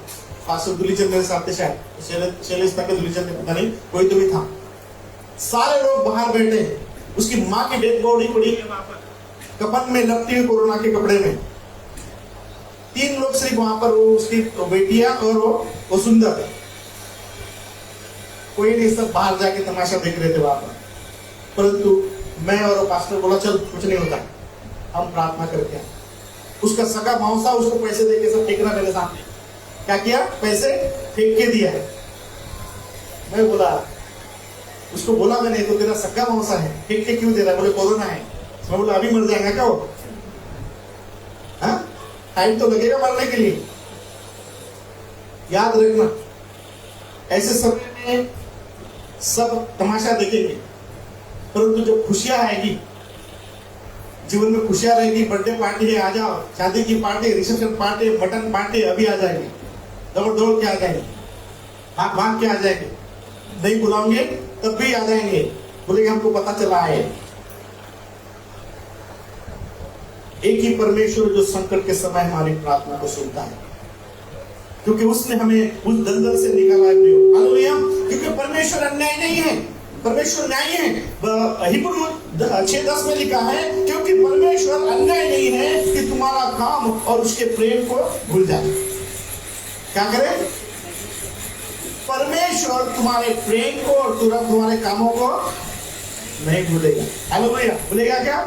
पास्टर दुलीचंद मेरे साथ थे, शायद शैलेश था कि दुलीचंद, पता नहीं, कोई तो भी था। सारे लोग बाहर बैठे, उसकी माँ की डेड बॉडी पड़ी है वहां पर, कफन में लपटी हुई कोरोना के कपड़े में। 3 लोग सिर्फ वहां पर, वो उसकी बेटियां और वो सुंदर, कोई नहीं, सब बाहर जाके तमाशा देख रहे थे वहां पर। परंतु मैं और पास्टर बोला चल कुछ नहीं होता, हम प्रार्थना करते हैं। उसका सगा मौसा उसको पैसे देके सब फेंकना मेरे सामने, क्या किया, पैसे फेंक के दिया है। मैं बोला, उसको बोला मैंने, तो तेरा सगा मौसा है, फेंक के क्यों दे रहा है? बोले कोरोना है। मैं बोला अभी मर जाएगा क्या वो? हाँ, टाइम तो लगेगा मरने के लिए। याद रखना, ऐसे समय में सब तमाशा देखेंगे, परंतु जब खुशियां आएगी, जीवन में खुशियां रहेगी, बर्थडे पार्टी है आ जाओ, शादी की party, reception party, mutton party, अभी आ जाएंगे, दौड़ दौड़ के आ जाएंगे, भाग भाग के आ जाएंगे। नहीं बुलाओगे तब भी आ जाएंगे, बोलेंगे हमको पता चला है। एक ही परमेश्वर जो संकट के समय हमारी प्रार्थना को सुनता है, क्योंकि उसने हमें उस दलदल से निकाला है। हालेलुया, क्योंकि परमेश्वर अन्याय नहीं है, परमेश्वर न्यायी है। हिब्रू 6:10 में लिखा है, क्योंकि परमेश्वर अन्याय नहीं है कि तुम्हारा काम और उसके प्रेम को भूल जाए। क्या करे? परमेश्वर तुम्हारे प्रेम को और तुम्हारे कामों को नहीं भूलेगा। हालेलुया, भूलेगा क्या?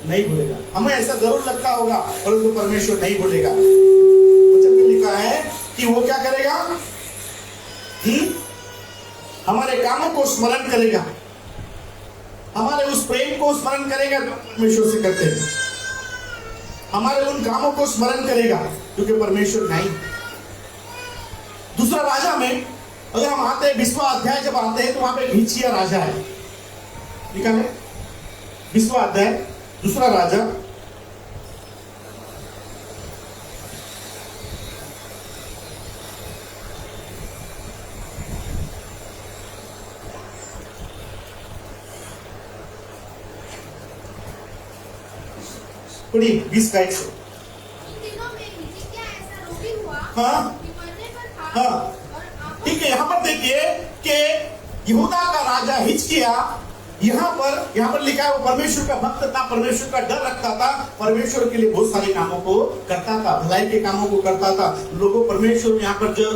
नहीं भूलेगा। हमें ऐसा जरूर लगता होगा, परंतु परमेश्वर नहीं भूलेगा। वचन में लिखा है कि वो क्या करेगा? हमारे कामों को स्मरण करेगा, हमारे उस प्रेम को स्मरण करेगा जो परमेश्वर से करते हैं, हमारे उन कामों को स्मरण करेगा, क्योंकि परमेश्वर नहीं। दूसरा राजा में अगर हम आते हैं, 20वां अध्याय जब आते हैं, तो वहां पे हिजकिय्याह राजा है, लिखा है 20वां अध्याय, दूसरा राजा, पढ़िए 20 का 100। उन दिनों में हिजकिय्याह ऐसा रोगी हुआ हाँ कि मरने पर था। हाँ, और आंखों ठीक है। यहाँ पर देखिए कि यहूदा का राजा हिजकिय्याह, यहाँ पर लिखा है वो परमेश्वर का भक्त था, परमेश्वर का डर रखता था, परमेश्वर के लिए बहुत सारे कामों को करता था, भलाई के कामों को करता था। लोगों परमेश्वर में यहाँ पर जो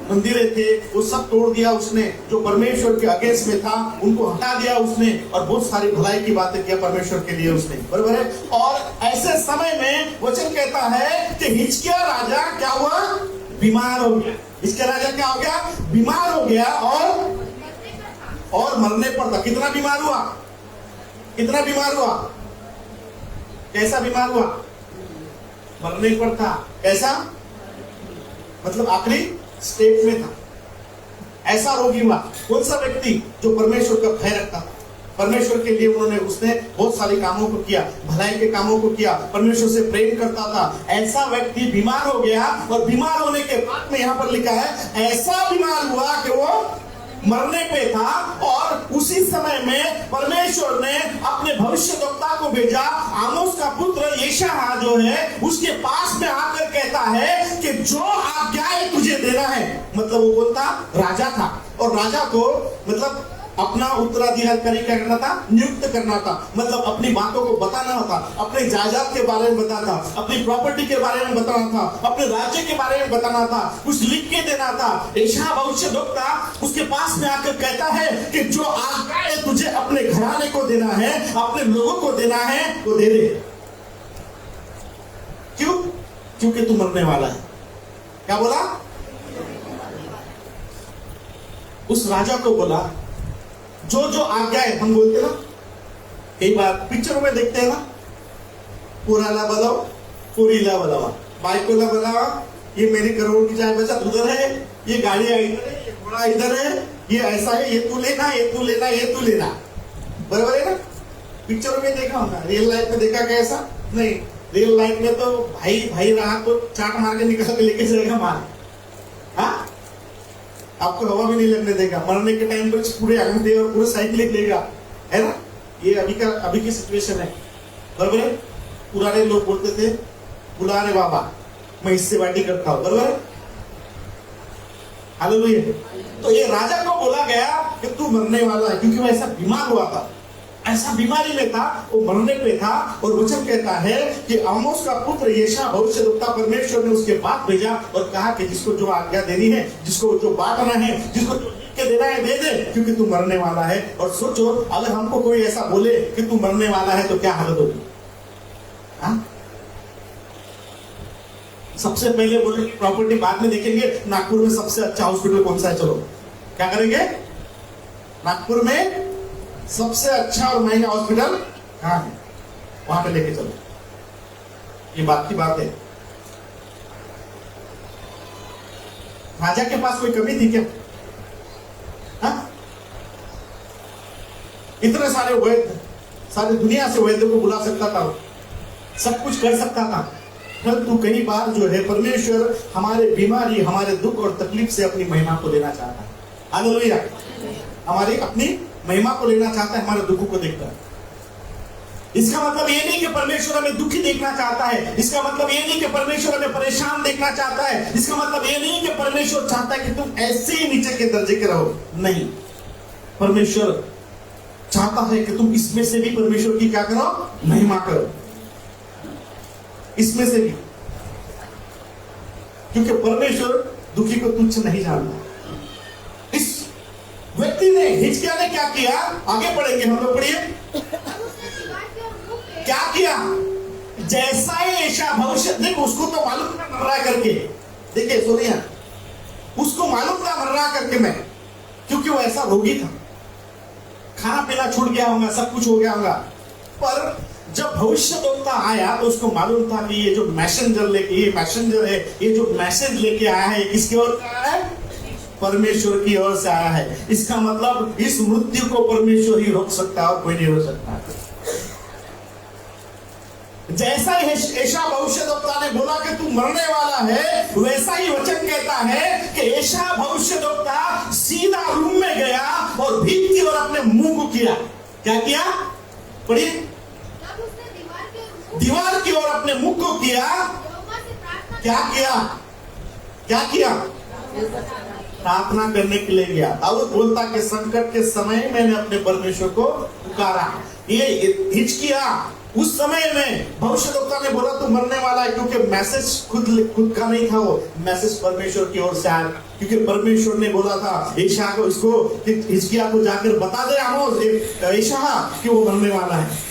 मंदिरें थे वो सब तोड़ दिया उसने, जो परमेश्वर के अगेंस्ट में था उनको हटा दिया उसने, और बहुत सारी भलाई की बातें किया परमेश्वर के लिए उसने, बराबर है। और ऐसे समय में वचन कहता है कि हिजकिय्याह राजा क्या हुआ? बीमार हो गया। हिजकिय्याह राजा क्या हो गया? बीमार हो गया और मरने पर था। कितना बीमार हुआ? कितना बीमार हुआ? कैसा बीमार हुआ? मरने पर था। कैसा? मतलब आखिरी स्टेज में था, ऐसा रोगी हुआ। कौन सा व्यक्ति? जो परमेश्वर का भय रखता था, परमेश्वर के लिए उसने बहुत सारे कामों को किया, भलाई के कामों को किया, परमेश्वर से प्रेम करता था। ऐसा व्यक्ति बीमार हो गया, और बीमार होने के बाद में यहाँ पर लिखा है ऐसा बीमार हुआ कि वो मरने पे था। और उसी समय में परमेश्वर ने अपने भविष्यद्वक्ता को भेजा, आमोस का पुत्र यशायाह जो है उसके पास में आकर कहता है कि जो आज्ञाएं तुझे देना है, मतलब वो कौन था? राजा था। और राजा को मतलब अपना उत्तराधिकारी क्या करना था? नियुक्त करना था। मतलब अपनी बातों को बताना था, अपने जायदाद के बारे में बताना था, अपनी प्रॉपर्टी के बारे में बताना था, अपने राज्य के बारे में बताना था, कुछ लिख के देना था। यशायाह भविष्यद्वक्ता उसके पास में आकर कहता है कि जो आज्ञाएं तुझे अपने घराने को देना है, अपने लोगों को देना है, वो दे दे। क्यों? क्योंकि तू मरने वाला है। क्या बोला? उस राजा को बोला जो जो आज्ञाएं, हम बोलते ना कई बार पिक्चरों में देखते हैं ना, पुराला बनाओ, पुरीला बनाओ, बाइकोला बनाओ, ये मेरी करोड़ की चाय बचत उधर है, ये गाड़ियां इधर है, ये घोड़ा इधर है, ये ऐसा है, ये तू लेना, ये तू लेना, ये तू लेना, बराबर है ना? पिक्चरों में देखा होगा, रियल लाइफ में देखा क्या ऐसा? नहीं। रियल लाइफ में तो भाई भाई रहा तो चाट मार के निकल के लेके जाएगा मार, हाँ, आपको हवा भी नहीं लगने देगा, मरने के टाइम पर पूरे अंगूठे और पूरे साइकिल लेगा, है ना? ये अभी की सिचुएशन है, बराबर है। पुराने लोग बोलते थे बुला रे बाबा, मैं इससे बाटी करता हूं, बराबर है। हालेलुया। तो ये राजा को बोला गया कि तू मरने वाला है, क्योंकि वह ऐसा बीमार हुआ था, ऐसा बीमारी में था, वो मरने पे था। और वचन कहता है कि आमोस का पुत्र यशायाह भविष्यद्वक्ता, परमेश्वर ने उसके पास भेजा और कहा कि जिसको जो आज्ञा देनी है, जिसको जो बांटना है, जिसको जो लिख के देना है दे दे, क्योंकि तू मरने वाला है। और सोचो अगर हमको कोई ऐसा बोले कि तू मरने वाला है तो क्या हालत होगी? सबसे पहले बोले प्रॉपर्टी बाद में देखेंगे, नागपुर में सबसे अच्छा हॉस्पिटल कौन सा है, चलो क्या करेंगे? नागपुर में सबसे अच्छा और महंगा हॉस्पिटल कहाँ है, वहां पे लेके चलो। ये बात की बात है। राजा के पास कोई कमी थी क्या? हाँ? इतने सारे वैद्य, सारी दुनिया से वैद्य को बुला सकता था, सब कुछ कर सकता था, परंतु कई बार जो है परमेश्वर हमारे बीमारी, हमारे दुख और तकलीफ से अपनी महिमा को लेना चाहता है। हालेलुया। हमारी अपनी महिमा को लेना चाहता है हमारे दुखों को देखकर। इसका मतलब ये नहीं कि परमेश्वर हमें दुखी देखना चाहता है, इसका मतलब ये नहीं कि परमेश्वर हमें परेशान देखना चाहता है, इसका मतलब ये नहीं कि परमेश्वर चाहता है कि तुम ऐसे ही नीचे के दर्जे के रहो। नहीं, परमेश्वर चाहता है कि तुम इसमें से भी परमेश्वर की क्या करो? महिमा करो, इसमें से भी, क्योंकि परमेश्वर दुखी को तुच्छ नहीं जानता। इस व्यक्ति ने, हिजकिय्याह ने क्या किया? आगे पढ़ेंगे हम लोग, पढ़िए क्या किया। जैसा ही यशायाह भविष्य, देखो उसको तो मालूम था मर रहा करके, देखिए सुनिए, उसको मालूम था मर रहा करके मैं, क्योंकि वो ऐसा रोगी था, खाना पीना छूट गया होगा, सब कुछ हो गया होगा। पर जब भविष्यद्वक्ता आया तो उसको मालूम था कि ये जो मैसेंजर लेके, ये मैसेंजर है, ये जो मैसेज लेके आया है, किसकी ओर से आया है? परमेश्वर की ओर से आया है। इसका मतलब इस मृत्यु को परमेश्वर ही रोक सकता है और कोई नहीं रोक सकता। जैसा ही यशायाह भविष्यद्वक्ता ने बोला कि तू मरने वाला है, वैसा ही वचन कहता है कि यशायाह भविष्यद्वक्ता सीधा रूम में गया और भीख की और अपने मुंह को किया। क्या किया? पढ़िए। दीवार की ओर अपने मुंह को किया। क्या किया? क्या किया? प्रार्थना करने के लिए गया। दाऊद बोलता कि संकट के समय मैंने अपने परमेश्वर को पुकारा। ये हिजकिय्याह उस समय में भविष्यद्वक्ता ने बोला तू मरने वाला है, क्योंकि मैसेज खुद का नहीं था, वो मैसेज परमेश्वर की ओर से आया। क्योंकि परमेश्वर ने बोला था यशायाह को, इसको हिजकिय्याह को जाकर बता दे आमोस यशायाह कि वो मरने वाला है।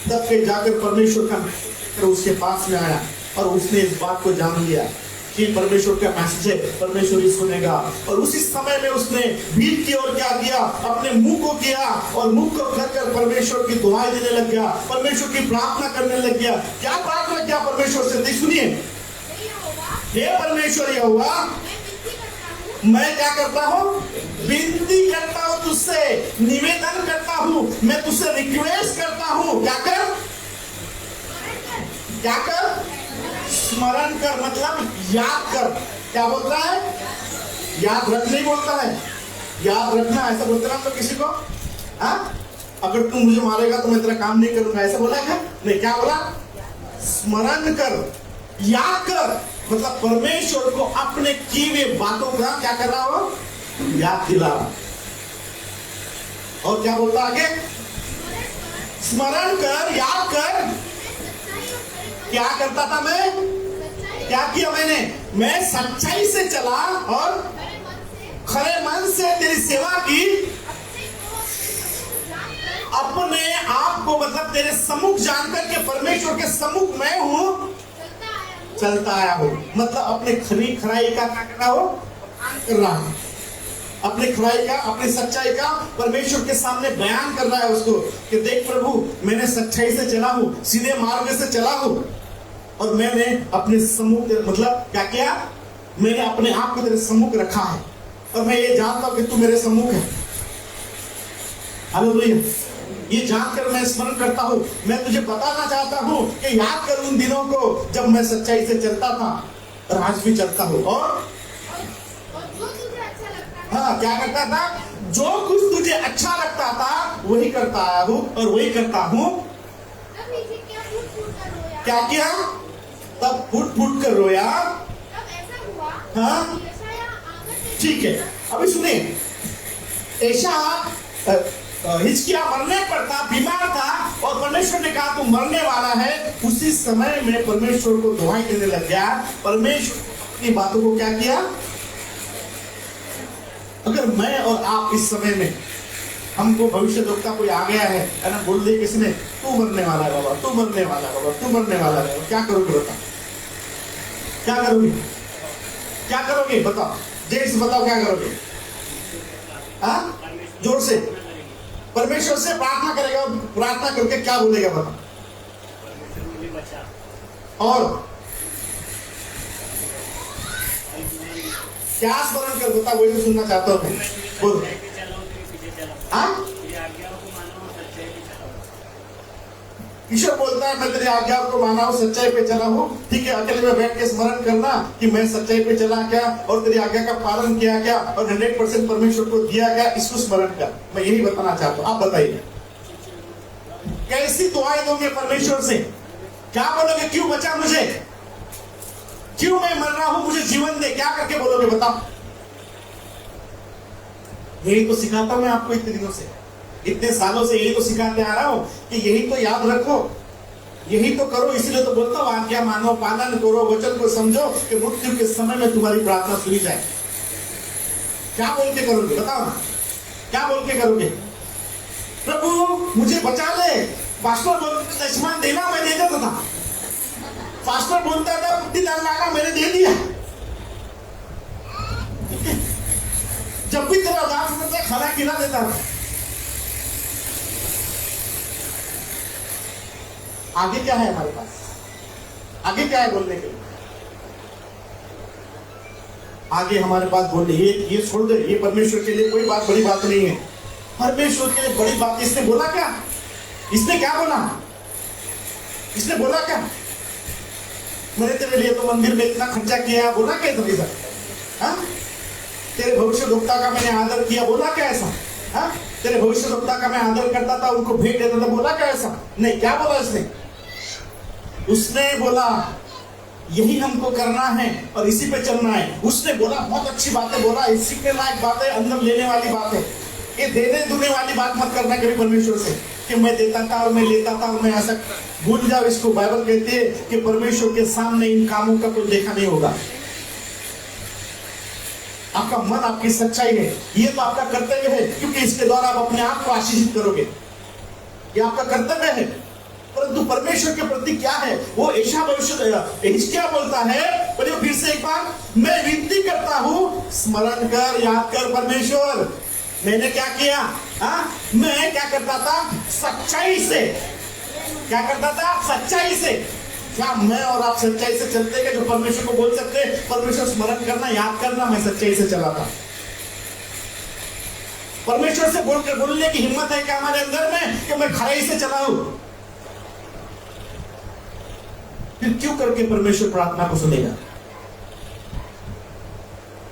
तब के जाकर परमेश्वर का उसके पास में आया और उसने इस बात को जान लिया कि परमेश्वर का मैसेज है, परमेश्वर ही सुनेगा। और उसी समय में उसने भीख की ओर क्या किया? अपने मुंह को किया और मुंह को कर परमेश्वर की दुआएं देने लग गया, परमेश्वर की प्रार्थना करने लग गया। क्या प्रार्थना किया परमेश्वर से? सुनिए, हे परमेश्वर यहोवा, मैं क्या करता हूँ? विनती करता हूँ तुझसे, निवेदन करता हूँ, मैं तुझसे रिक्वेस्ट करता हूँ। क्या कर? क्या कर? स्मरण कर, मतलब याद कर। क्या बोलता है? याद रख नहीं बोलता है, याद रखना। ऐसा बोलते ना तो किसी को, हाँ, अगर तू मुझे मारेगा तो मैं तेरा काम नहीं करूंगा, ऐसा बोला क्या? नहीं, क्या बोला? स्मरण कर, याद कर, मतलब परमेश्वर को अपने किए हुए बातों का क्या कर रहा हो? याद दिला। और क्या बोलता आगे? स्मरण कर, याद कर। क्या करता था मैं? क्या किया मैंने? मैं सच्चाई से चला और खरे मन से तेरी सेवा की, अपने आप को मतलब तेरे सम्मुख जानकर के परमेश्वर के सम्मुख मैं हूँ, चलता आया हूँ। मतलब अपने खरी खराई का क्या कर रहा हो? कर रहा हूँ। अपने खराई का, अपनी सच्चाई का परमेश्वर के सामने बयान कर रहा है उसको कि देख प्रभु, मैंने सच्चाई से चला हूँ, सीधे मार्ग से चला हूँ, और मैंने अपने सम्मुख, मतलब क्या किया? मैंने अपने आप को तेरे सम्मुख रखा है और मैं ये जानता हूँ कि तू मेरे सम्मुख है। हालेलुया। ये जानकर मैं स्मरण करता हूँ, मैं तुझे बताना चाहता हूँ कि याद कर उन दिनों को जब मैं सच्चाई से चलता था और आज भी चलता हूँ। और हाँ, क्या करता था? जो कुछ तुझे अच्छा लगता था वही करता आया हूँ और वही करता हूँ। क्या किया? तब फूट फूट कर रोया। हाँ, ठीक है। अभी सुनिए, यशायाह हिजकिय्याह मरने पर था, बीमार था, और परमेश्वर ने कहा तू मरने वाला है, उसी समय में परमेश्वर को दुआएं देने लग गया। परमेश्वर की बातों को क्या किया? अगर मैं और आप इस समय में हमको भविष्यद्वक्ता कोई आ गया है ना, बोल दे किसने, तू मरने वाला है बाबा, तू मरने वाला है बाबा, तू मरने वाला है, क्या करोगे बता? क्या करोगे? क्या करोगे बताओ? जेम्स बताओ क्या करोगे? हाँ, जोर से। परमेश्वर से प्रार्थना करेगा, प्रार्थना करके क्या बोलेगा बताओ? और क्या स्मरण कर बता, वही तो सुनना चाहता हूँ मैं। बोल। हाँ, ईश्वर बोलता है मैं तेरी आज्ञाओं को माना हूँ, सच्चाई पे चला हूँ। ठीक है, अकेले में बैठ के स्मरण करना कि मैं सच्चाई पे चला क्या और तेरी आज्ञा का पालन किया क्या और 100% परमेश्वर को दिया क्या, इसको स्मरण कर। मैं यही बताना चाहता हूँ। आप बताइए कैसी दुआएं दोगे परमेश्वर से? क्या बोलोगे? क्यों बचा मुझे, क्यों मैं मर रहा हूं, मुझे जीवन दे, क्या करके बोलोगे बताओ? यही तो सिखाता मैं आपको इतने दिनों से, इतने सालों से यही तो सिखाते आ रहा हूं कि यही तो याद रखो, यही तो करो। इसलिए तो बोलता हूं आज्ञा मानो, पालन करो, वचन को समझो कि मृत्यु के समय में तुम्हारी प्रार्थना सुनी जाए। क्या बोल के करोगे बताओ ना? क्या बोल के करोगे? प्रभु मुझे बचा ले। पास्टर बोलते दशमान देना, मैं दे देता था। पास्टर बोलता था बुद्धि दान लाना, मैंने दे दिया। जब भी तेरा उदास होता खाना खिला देता था। आगे क्या है हमारे पास? आगे क्या है बोलने के लिए? आगे हमारे पास बोलने, ये छोड़ दे, ये परमेश्वर के लिए कोई बात बड़ी बात नहीं है। परमेश्वर के लिए बड़ी बात इसने बोला क्या? इसने क्या बोला? इसने बोला क्या? मैंने तेरे लिए तो मंदिर में इतना खर्चा किया, बोला क्या तभी सर? हाँ, तेरे भविष्यद्वक्ता का मैंने आदर किया, बोला क्या ऐसा? हाँ, तेरे भविष्यद्वक्ता का मैं आदर करता था, उनको भेंट देता था, बोला क्या ऐसा? नहीं। क्या बोला इसने? उसने बोला यही हमको करना है और इसी पे चलना है। उसने बोला बहुत अच्छी बातें बोला, इसी के लायक बातें, अंदर लेने वाली बातें। ये देने दुने वाली बात मत करना कभी परमेश्वर से कि मैं देता था और मैं लेता था और मैं ऐसा, भूल जाओ इसको। बाइबल कहती है कि परमेश्वर के सामने इन कामों का कोई देखा नहीं होगा। आपका मन, आपकी सच्चाई है, ये तो आपका कर्तव्य है, क्योंकि इसके द्वारा आप अपने आप को आशीषित करोगे। ये आपका कर्तव्य है। परंतु परमेश्वर के प्रति क्या है? वो ऐसा भविष्य क्या बोलता है? बोलिए फिर से एक बार, मैं विनती करता हूं, स्मरण कर, याद कर परमेश्वर मैंने क्या किया। मैं क्या करता था? सच्चाई से। क्या करता था? सच्चाई से। क्या मैं और आप सच्चाई से चलते हैं जो परमेश्वर को बोल सकते हैं? परमेश्वर स्मरण करना, याद करना, मैं सच्चाई से चला था। परमेश्वर से बोलने की हिम्मत है क्या हमारे अंदर में कि मैं खराई से चला हूं? फिर क्यों करके परमेश्वर प्रार्थना को सुनेगा?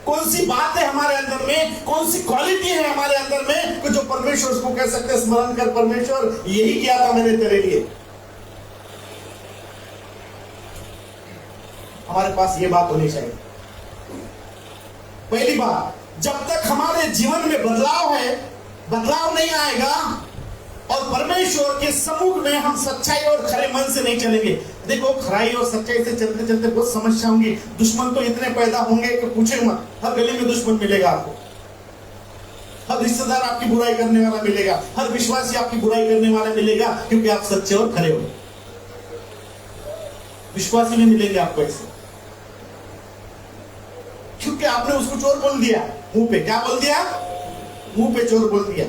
कौन सी बात है हमारे अंदर में, कौन सी क्वालिटी है हमारे अंदर में कि जो परमेश्वर उसको कह सकते हैं स्मरण कर परमेश्वर यही किया था मैंने तेरे लिए। हमारे पास ये बात होनी चाहिए। पहली बात, जब तक हमारे जीवन में बदलाव है, बदलाव नहीं आएगा और परमेश्वर के सम्मुख में हम सच्चाई और खरे मन से नहीं चलेंगे। देखो, खराई और सच्चाई से चलते चलते बहुत समस्या होंगी। दुश्मन तो इतने पैदा होंगे कि पूछे मत। हर गली में दुश्मन मिलेगा आपको, हर रिश्तेदार आपकी बुराई करने वाला मिलेगा, हर विश्वासी आपकी बुराई करने वाला मिलेगा, क्योंकि आप सच्चे और खरे हो। विश्वासी नहीं मिलेंगे आपको ऐसे, क्योंकि आपने उसको चोर बोल दिया मुंह पे। क्या बोल दिया? मुंह पे चोर बोल दिया।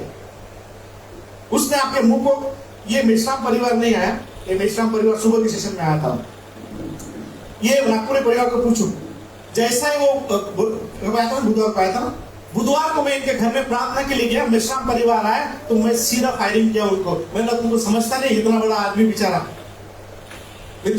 उसने आपके मुंह को, ये मेश्राम परिवार नहीं आया, ये मेश्राम परिवार सुबह के सेशन में आया था। ये नागपुर परिवार को पूछो, जैसा ही वो आया था, बुधवार को आया था ना, बुधवार को मैं इनके घर में प्रार्थना के लिए गया, मेश्राम परिवार आया तो मैं सीधा फायरिंग किया उनको। मैंने कहा तुमको समझता नहीं, इतना बड़ा आदमी बेचारा। फिर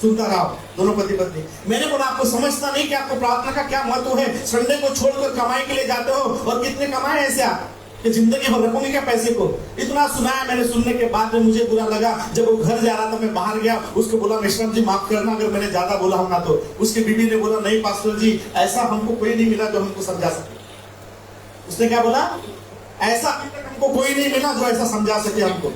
सुनता रहा दोनों पति पत्नी। मैंने बोला आपको समझता नहीं कि आपको प्रार्थना का क्या महत्व है? संडे को छोड़कर कमाई के लिए जाते हो, और कितने कमाए ऐसे आप कि जिंदगी भर रखोगे क्या पैसे को? इतना सुनाया मैंने। सुनने के बाद में मुझे बुरा लगा। जब वो घर जा रहा था मैं बाहर गया, उसको बोला मेश्राम जी माफ करना अगर मैंने ज्यादा बोला होगा तो। उसकी बीवी ने बोला नहीं पास्टर जी, ऐसा हमको कोई नहीं मिला जो हमको समझा सके। उसने क्या बोला? ऐसा अभी तक हमको कोई नहीं मिला जो ऐसा समझा सके हमको।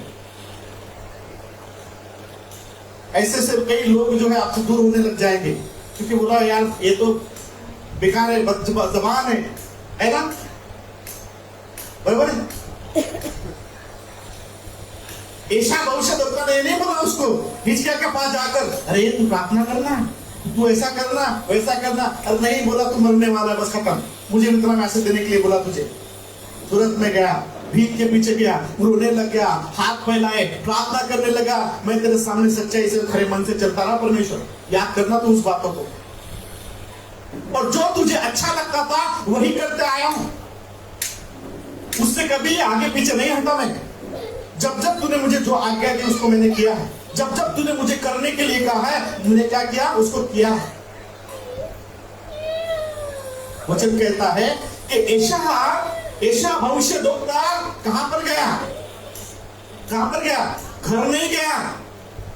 ऐसे से कई लोग जो है आपसे दूर होने लग जाएंगे, क्योंकि बोला यार ये तो बेकार है, जबान है ना, बराबर है। ऐसा भविष्य दोता ने नहीं बोला उसको हिचकिया के पास जाकर, अरे तू प्रार्थना करना, तू ऐसा करना वैसा करना, अरे नहीं बोला तू मरने वाला है, बस खत्म, मुझे इतना मैसेज देने के लिए बोला तुझे। तुरंत में गया, भीत के पीछे गया, रोने लग गया, हाथ फैलाए, प्रार्थना करने लगा, मैं तेरे सामने सच्चाई से खरे मन से चलता रहा परमेश्वर, याद करना तू उस बातों को, और जो तुझे अच्छा लगता था वही करते आया हूं, उससे कभी आगे पीछे नहीं हटा मैं। जब जब तूने मुझे जो आज्ञा दी उसको मैंने किया है, जब जब तूने मुझे करने के लिए कहा है मैंने क्या किया, उसको किया है। वचन कहता है कि ऐसा भविष्य दोता कहां पर गया, कहां पर गया, घर नहीं गया,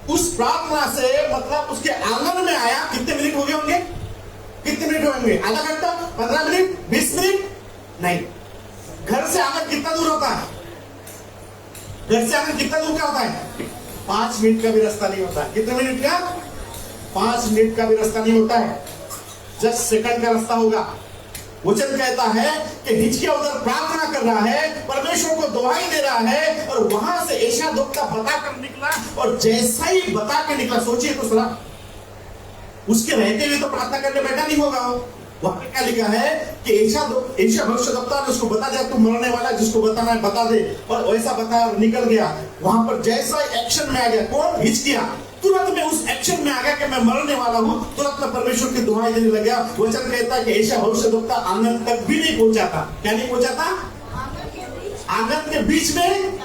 उस प्रार्थना से मतलब उसके आंगन में आया। कितने मिनट हो गए होंगे, कितने मिनट होंगे, आधा घंटा, 15 मिनट, 20 मिनट नहीं। घर से आंगन कितना दूर होता है, घर से आंगन कितना दूर का होता है, 5 मिनट का भी रास्ता नहीं होता है। कितने मिनट का, 5 मिनट का भी रास्ता नहीं होता है, 10 सेकंड का रास्ता होगा। वचन कहता है कि हिजकिय्याह उधर प्रार्थना कर रहा है, परमेश्वर को दुहाई दे रहा है, और वहां से एशा दोता बता कर निकला, और जैसा ही बता के निकला, सोचिए तो सरा, उसके रहते हुए तो प्रार्थना करने बैठा नहीं होगा। वहां पे क्या लिखा है कि एशा भविष्यद्वक्ता ने उसको बता दिया तू मरने वाला है, जिसको बताना है बता दे, और वैसा बताया निकल गया। वहां पर जैसा एक्शन में आ गया, कौन, हिजकिय्याह, तुरंत में उस एक्शन में आ गया कि मैं मरने वाला हूं, तुरंत में परमेश्वर की दुहाई देने लग गया। वचन कहता है कि एशा भविष्यद्वक्ता आंगन तक भी नहीं पहुंचा था। क्या नहीं पहुंचा था, आंगन के बीच में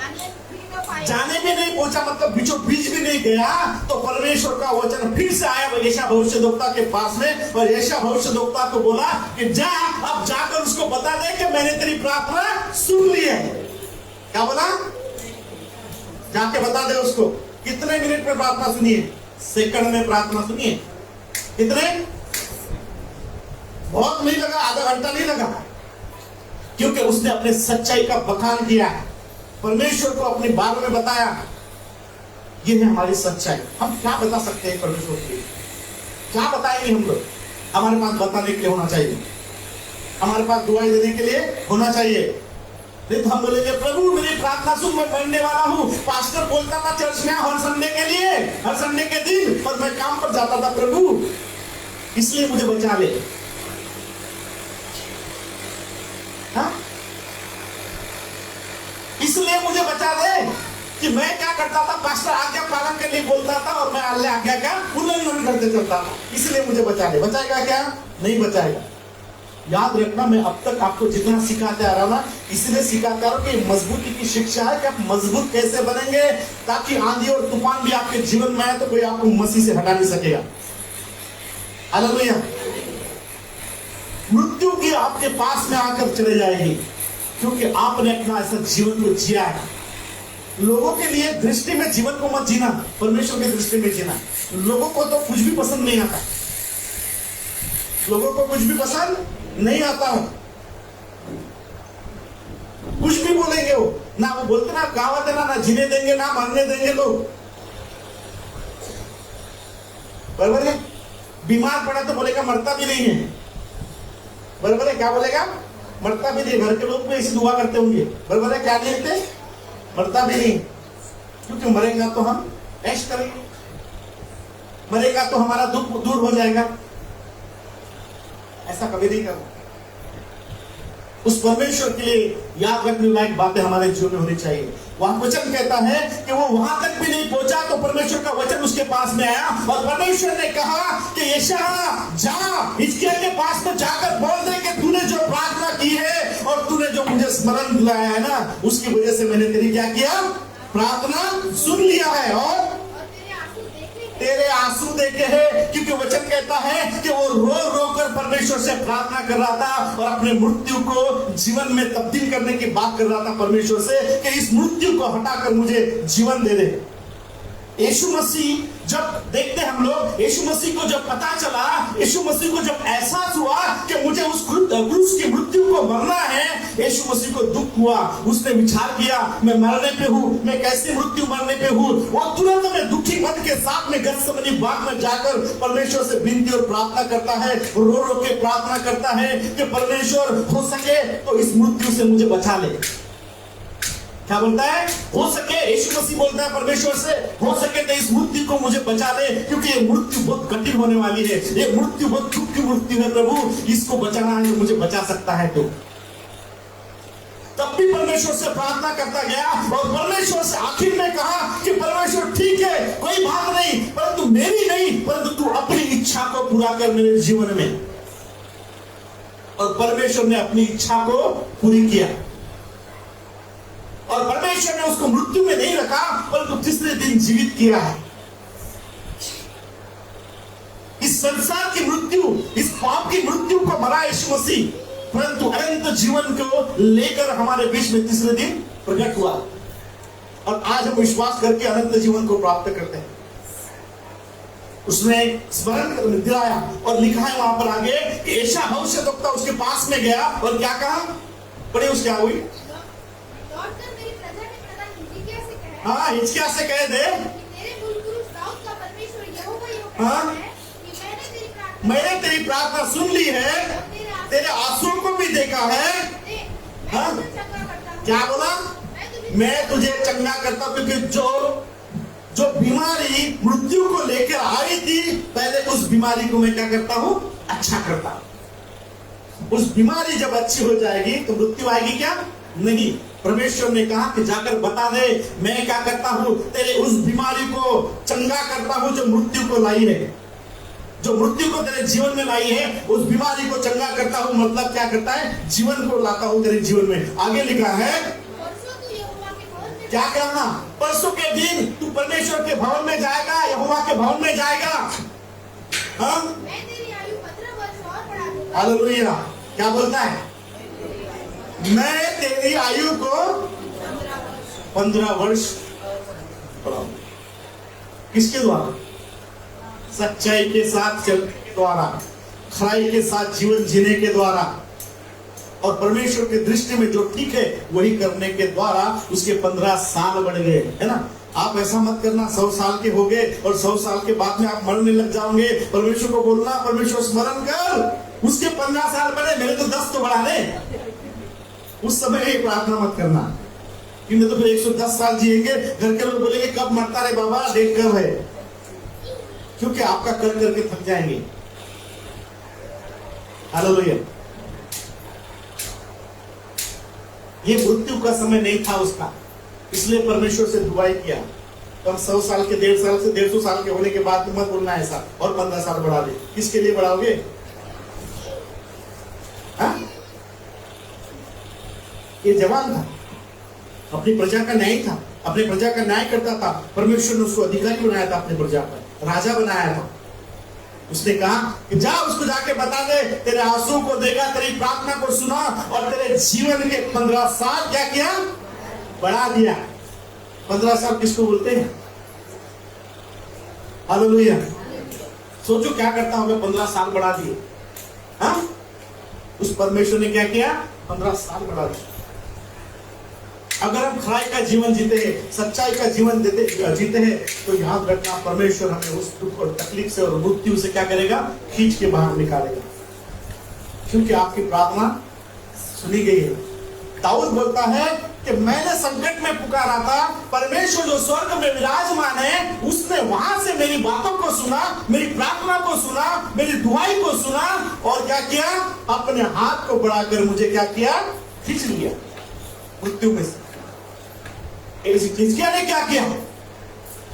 जाने भी नहीं पहुंचा, मतलब बीचों बीच भी नहीं गया। तो परमेश्वर का वचन फिर से आया एशा भविष्यद्वक्ता के पास में, और एशा भविष्यद्वक्ता को बोला कि जा, अब जाकर उसको बता दे कि मैंने तेरी प्रार्थना सुन ली है। क्या बोला, जाके बता दे उसको। कितने मिनट में प्रार्थना सुनिए, सेकंड में प्रार्थना सुनिए। कितने, बहुत नहीं लगा, आधा घंटा नहीं लगा, क्योंकि उसने अपने सच्चाई का बखान किया, परमेश्वर को अपने बारे में बताया। ये है हमारी सच्चाई। हम क्या बता सकते हैं परमेश्वर के लिए, क्या बताएंगे हम लोग, हमारे पास बताने के लिए होना चाहिए, हमारे पास दुआई देने के लिए होना चाहिए। नहीं तो हम बोलेंगे प्रभु मेरी प्रार्थना सुन, मैं पढ़ने वाला हूँ, पास्टर बोलता था चर्च में हर संडे के लिए, हर संडे के दिन, पर मैं काम पर जाता था, प्रभु इसलिए मुझे बचा ले। हाँ? इसलिए मुझे बचा दे कि मैं क्या करता था, पास्टर आज्ञा पालन के लिए बोलता था और मैं अल्लाह आज्ञा का उल्लंघन करते चलता था, इसलिए मुझे बचा ले। बचाएगा क्या, नहीं बचाएगा। याद रखना, मैं अब तक आपको जितना सिखाते आ रहा हूं ना, इसलिए सिखाता रहा हूं कि मजबूती की शिक्षा है कि आप मजबूत कैसे बनेंगे, ताकि आंधी और तूफान भी आपके जीवन में आए तो कोई आपको मसीह से हटा नहीं सकेगा। हालेलुया। मृत्यु की आपके पास में आकर चले जाएगी, क्योंकि आपने अपना ऐसा जीवन को जिया है। लोगों के लिए दृष्टि में जीवन को मत जीना, परमेश्वर की दृष्टि में जीना। लोगों को तो कुछ भी पसंद नहीं आता, लोगों को कुछ भी पसंद नहीं आता है, कुछ भी बोलेंगे वो, ना वो बोलते ना गावा देना, ना जीने देंगे, ना मरने देंगे लोग, बराबर है। बीमार पड़ा तो बोलेगा मरता भी नहीं है, बराबर है। क्या बोलेगा, मरता भी नहीं। घर के लोग भी ऐसी दुआ करते होंगे, बराबर है। क्या नहीं कहते, मरता भी नहीं, क्योंकि मरेगा तो हम ऐश करेंगे, मरेगा तो हमारा दुख दूर हो जाएगा। ऐसा कभी नहीं करना। उस परमेश्वर के लिए याद रखने लायक बातें हमारे जीवन में होनी चाहिए। वहां वचन कहता है कि वो वहां तक भी नहीं पहुंचा तो परमेश्वर का वचन उसके पास में आया, और परमेश्वर ने कहा कि एशा जा, हिजकिय्याह के पास में जाकर बोल दे कि तूने जो प्रार्थना की है और तूने जो मुझे स्मरण दिलाया है ना, उसकी वजह से मैंने तेरी क्या किया, प्रार्थना सुन लिया है, और तेरे आंसू देखे हैं। क्योंकि वचन कहता है कि वो रो रो कर परमेश्वर से प्रार्थना कर रहा था, और अपने मृत्यु को जीवन में तब्दील करने की बात कर रहा था परमेश्वर से कि इस मृत्यु को हटाकर मुझे जीवन दे दे। यीशु मसीह जब देखते हैं हम लोग, यीशु मसीह को जब पता चला, यीशु मसीह को जब एहसास हुआ कि मुझे उस क्रूस की मृत्यु को मरना है, यीशु मसीह को दुख हुआ। उसने विचार किया मैं मरने पे हूँ, मैं कैसे मृत्यु मरने पे हूँ। वो तुरंत में दुखी मन के साथ में गत्सेमनी बाग में जाकर परमेश्वर से विनती और प्रार्थना करता है, रो रो के प्रार्थना करता है कि परमेश्वर हो सके तो इस मृत्यु से मुझे बचा ले। क्या बोलता है? हो सके, यीशु मसीह बोलता है परमेश्वर से, हो सके तो इस मृत्यु को मुझे बचा ले, क्योंकि ये मृत्यु बहुत कठिन होने वाली है, ये मृत्यु बहुत दुख की मृत्यु है प्रभु, इसको बचाना है, मुझे बचा सकता है तो। तब भी परमेश्वर से प्रार्थना करता गया और परमेश्वर से आखिर में कहा कि परमेश्वर ठीक है, कोई बात नहीं, परंतु मेरी नहीं, परंतु तू अपनी इच्छा को पूरा कर मेरे जीवन में। और परमेश्वर ने अपनी इच्छा को पूरी किया और परमेश्वर ने उसको मृत्यु में नहीं रखा, परंतु तीसरे दिन जीवित किया है। इस संसार की मृत्यु, इस पाप की मृत्यु को मरा यीशु मसीह, परंतु अनंत जीवन को लेकर हमारे बीच में तीसरे दिन प्रकट हुआ और आज हम विश्वास करके अनंत जीवन को प्राप्त करते हैं। उसने स्मरण दिलाया और लिखा है वहां पर आगे कि ऐसा भविष्यद्वक्ता उसके पास में गया और क्या कहा, पढ़े उसकी क्या हुई? हाँ, हिजकिय्याह से कह दे, हाँ, मैंने तेरी प्रार्थना सुन ली है, तेरे आंसुओं को भी देखा है। हाँ, क्या बोला? मैं तुझे चंगा करता हूं, क्योंकि जो बीमारी मृत्यु को लेकर आई थी, पहले उस बीमारी को मैं क्या करता हूं? अच्छा करता हूं। उस बीमारी जब अच्छी हो जाएगी तो मृत्यु आएगी क्या? नहीं। परमेश्वर ने कहा कि जाकर बता दे, मैं क्या करता हूं, तेरे उस बीमारी को चंगा करता हूं जो मृत्यु को लाई है, जो मृत्यु को तेरे जीवन में लाई है, उस बीमारी को चंगा करता हूं। मतलब क्या करता है? जीवन को लाता हूं तेरे जीवन में। आगे लिखा है क्या कहना? परसों के दिन तू परमेश्वर के भवन में जाएगा, यहोवा के भवन में जाएगा। हाँ, हालेलुया। क्या बोलता है? मैं तेरी आयु को 15 वर्ष बढ़ाऊं। किसके द्वारा? सच्चाई के साथ चलने के द्वारा, खराई के साथ जीवन जीने के द्वारा, और परमेश्वर की दृष्टि में जो ठीक है वही करने के द्वारा उसके 15 साल बढ़ गए, है ना। आप ऐसा मत करना 100 साल के हो गए और 100 साल के बाद में आप मरने लग जाओगे। परमेश्वर को बोलना, परमेश्वर स्मरण कर, उसके 15 साल बढ़े, मेरे तो 10 तो बढ़ा दे। उस समय ये प्रार्थना मत करना, क्योंकि तो फिर 110 साल जिएंगे, घर के लोग बोलेंगे कब मरता रे बाबा, डेट कब है, क्योंकि आपका कर करके थक जाएंगे। हालेलुया। ये मृत्यु का समय नहीं था उसका, इसलिए परमेश्वर से दुआई किया। तो हम 100 साल के 1.5 साल से 150 साल के होने के बाद मत बोलना ऐसा और 15 साल बढ़ा दे। किसके लिए बढ़ाओगे? ये जवान था, अपनी प्रजा का न्याय था, अपनी प्रजा का न्याय करता था। परमेश्वर ने उसको अधिकारी बनाया था, अपनी प्रजा पर राजा बनाया था। उसने कहा कि जा, उसको जाके बता दे, तेरे आंसू को देखा, तेरी प्रार्थना को सुना और तेरे जीवन के 15 साल क्या किया? बढ़ा दिया। 15 साल किसको बोलते हैं? हालेलुया। सोचो क्या करता हूं, 15 साल बढ़ा दिए। हाँ, उस परमेश्वर ने क्या किया? 15 साल बढ़ा दिया। अगर हम खराई का जीवन जीते हैं, सच्चाई का जीवन जीते हैं, तो याद रखना परमेश्वर हमें उस दुख और तकलीफ से और मृत्यु से क्या करेगा? खींच के बाहर निकालेगा, क्योंकि आपकी प्रार्थना सुनी गई है। दाऊद बोलता है कि मैंने संकट में पुकारा था, परमेश्वर जो स्वर्ग में विराजमान है उसने वहां से मेरी बातों को सुना, मेरी प्रार्थना को सुना, मेरी दुआई को सुना और क्या किया? अपने हाथ को बढ़ाकर मुझे क्या किया? खींच लिया मृत्यु में से। हिजकिय्याह ने क्या किया?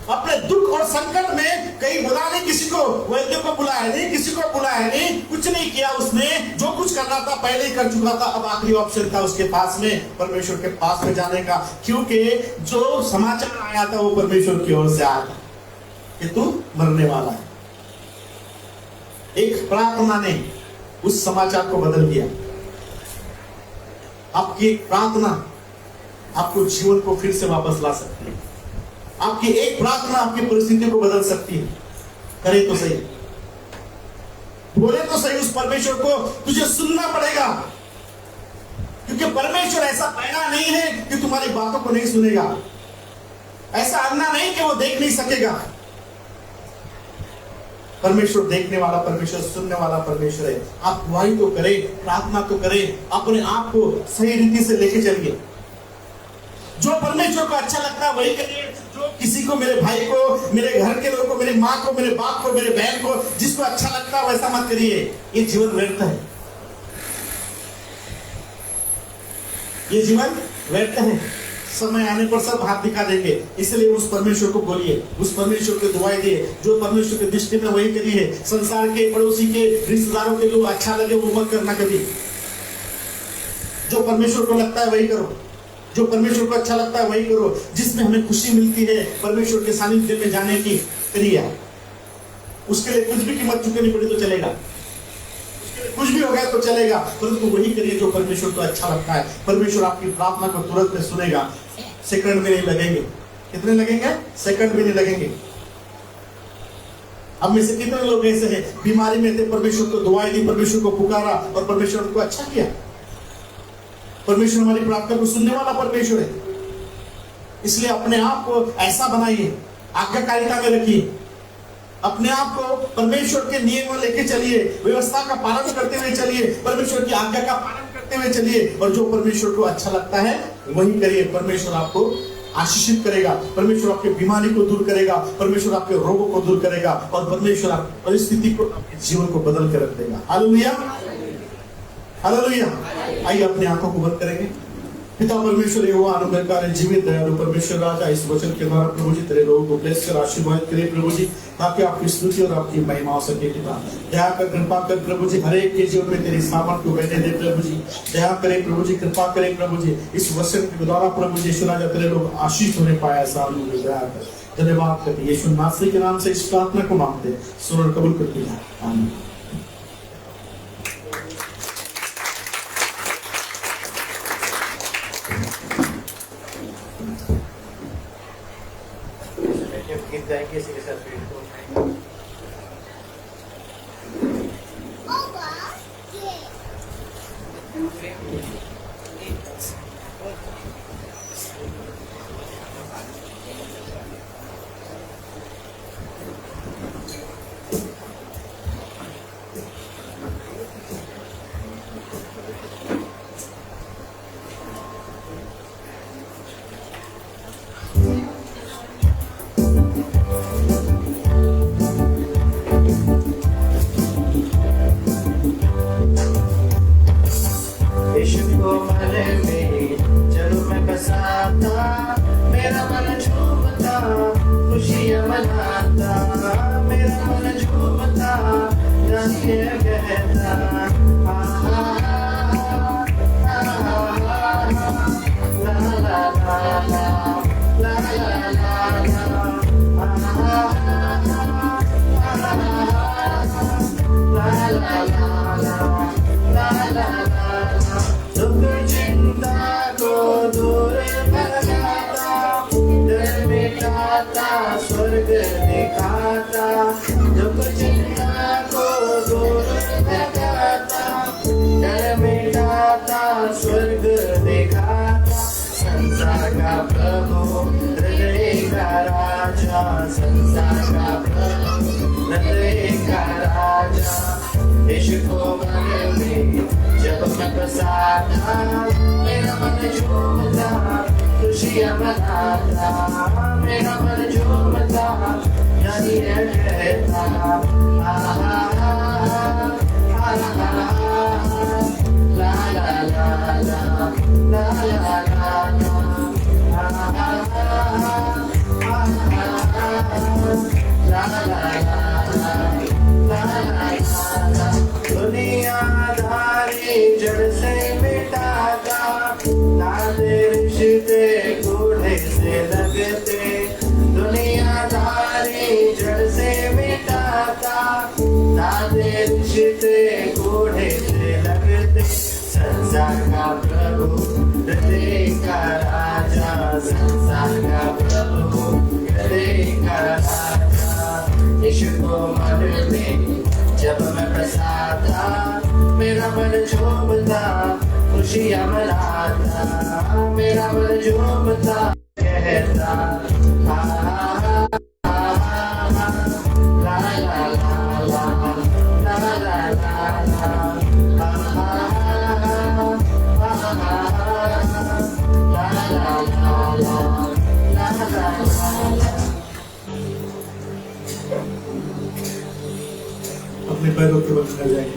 अपने दुख और संकट में कहीं बुला नहीं, किसी को वैद्य को बुलाया नहीं, किसी को बुलाया नहीं, कुछ नहीं किया। उसने जो कुछ करना था पहले ही कर चुका था। अब आखिरी ऑप्शन था उसके पास में, परमेश्वर के पास में जाने का, क्योंकि जो समाचार आया था वो परमेश्वर की ओर से आया था कि तू मरने वाला है। एक प्रार्थना ने उस समाचार को बदल दिया। आपकी एक प्रार्थना आपको जीवन को फिर से वापस ला सकती है। आपकी एक प्रार्थना आपकी परिस्थितियों को बदल सकती है। करे तो सही, बोले तो सही उस परमेश्वर को, तुझे सुनना पड़ेगा, क्योंकि परमेश्वर ऐसा पैदा नहीं है कि तुम्हारी बातों को नहीं सुनेगा, ऐसा अंधा नहीं कि वो देख नहीं सकेगा। परमेश्वर देखने वाला परमेश्वर, सुनने वाला परमेश्वर है। आप वाही तो करें, प्रार्थना तो करें, अपने आप को सही रीति से लेके चलिए। जो परमेश्वर को अच्छा लगता है वही करिए। जो किसी को, मेरे भाई को, मेरे घर के लोगों को, मेरी माँ को, मेरे बाप को, मेरे बहन को, जिसको अच्छा लगता है वैसा मत करिए। ये जीवन व्यर्थ है, ये जीवन व्यर्थ है। समय आने पर सब हाथ दिखा देंगे, इसलिए उस परमेश्वर को बोलिए, उस परमेश्वर को दुआएं दिए जो परमेश्वर की दृष्टि में वही करिए। संसार के, पड़ोसी के, रिश्तेदारों के लोग अच्छा लगे वो मत करना कभी। जो परमेश्वर को लगता है वही करो, जो परमेश्वर को अच्छा लगता है वही करो, जिसमें हमें खुशी मिलती है परमेश्वर के सानिध्य में जाने की क्रिया। उसके लिए कुछ भी कीमत चुकानी पड़ी तो चलेगा, कुछ भी हो गया तो चलेगा, परंतु वही करिए जो परमेश्वर को अच्छा लगता है। परमेश्वर आपकी प्रार्थना को तुरंत में सुनेगा, सेकंड भी नहीं लगेंगे। कितने लगेंगे? सेकंड भी नहीं लगेंगे। अब में से कितने लोग ऐसे हैं, बीमारी में थे, परमेश्वर को दुआएं दी, परमेश्वर को पुकारा और परमेश्वर को अच्छा किया। परमेश्वर हमारी प्रार्थना को सुनने वाला परमेश्वर है। इसलिए अपने आप को ऐसा बनाइए, आज्ञाकारिता में रखिए, अपने आप को परमेश्वर के नियम में लेके चलिए, व्यवस्था का पालन करते हुए चलिए, परमेश्वर की आज्ञा का पालन करते हुए चलिए, और जो परमेश्वर को अच्छा लगता है वही करिए। परमेश्वर आपको आशीषित करेगा, परमेश्वर आपके बीमारी को दूर करेगा, परमेश्वर आपके रोगों को दूर करेगा, और परमेश्वर आपकी परिस्थिति को, आपके जीवन को बदल कर रख देगा। Hallelujah, hallelujah. आइए अपनी आंखों को बंद करेंगे। पिता परमेश्वर यहोवा अनुग्रहकारी जीवित दयालु परमेश्वर राजा, इस वचन के द्वारा प्रभु जी तेरे लोगों को ब्लेस कर आशीर्वाद करे प्रभु जी, ताकि आपकी स्तुति और आपकी महिमा हो सके। पिता दया कर, कृपा कर प्रभु जी, हर एक के जीवन में तेरी सामर्थ को बहने दे प्रभु जी। दया करे प्रभु जी, कृपा करे प्रभु जी, इस वचन के द्वारा प्रभु जी राजा तेरे लोग आशीष होने पाए, ऐसा अनुग्रह दया कर। धन्यवाद करते यीशु नासरी के नाम से इस प्रार्थना को मांगते, सुन और कबूल करते हैं, आमीन। गीत गाएंगे इसी के साथ पेट को उठाएंगे। मेरा मन झूमता, खुशियाँ मनाता, मेरा मन झूमता, रास्ते कहता, स्वर्ग दिखाता, दुख चिंता को दूर भगाता, डर मिटाता, स्वर्ग दिखाता, संसार का प्रभु, हृदय का राजा, संसार का प्रभु, हृदय का राजा। यीशु को मन में जब मैं बसाता, मेरा मन झूमता, खुशियाँ मनाता, मेरा मन झूमता, यानी कहता, ला ला ला ला ला ला। दुनियादारी जड़ से मिटाता, नाते रिश्ते कूड़े से लगते, दुनियादारी जड़ से मिटाता, नाते रिश्ते कूड़े से लगते, संसार का प्रभु, हृदय का राजा, संसार का प्रभु, का राजा। यीशु को मन में जब मैं बसाता, मेरा मन झूमता, खुशियाँ मनाता, मेरा मन झूमता, कहता हा हा हा, ला ला ला ला, ला ला ला ला, हा हा हा, हा हा हा, ला ला ला ला, ला ला ला ला। अपने पैरों के बल कर जाएंगे।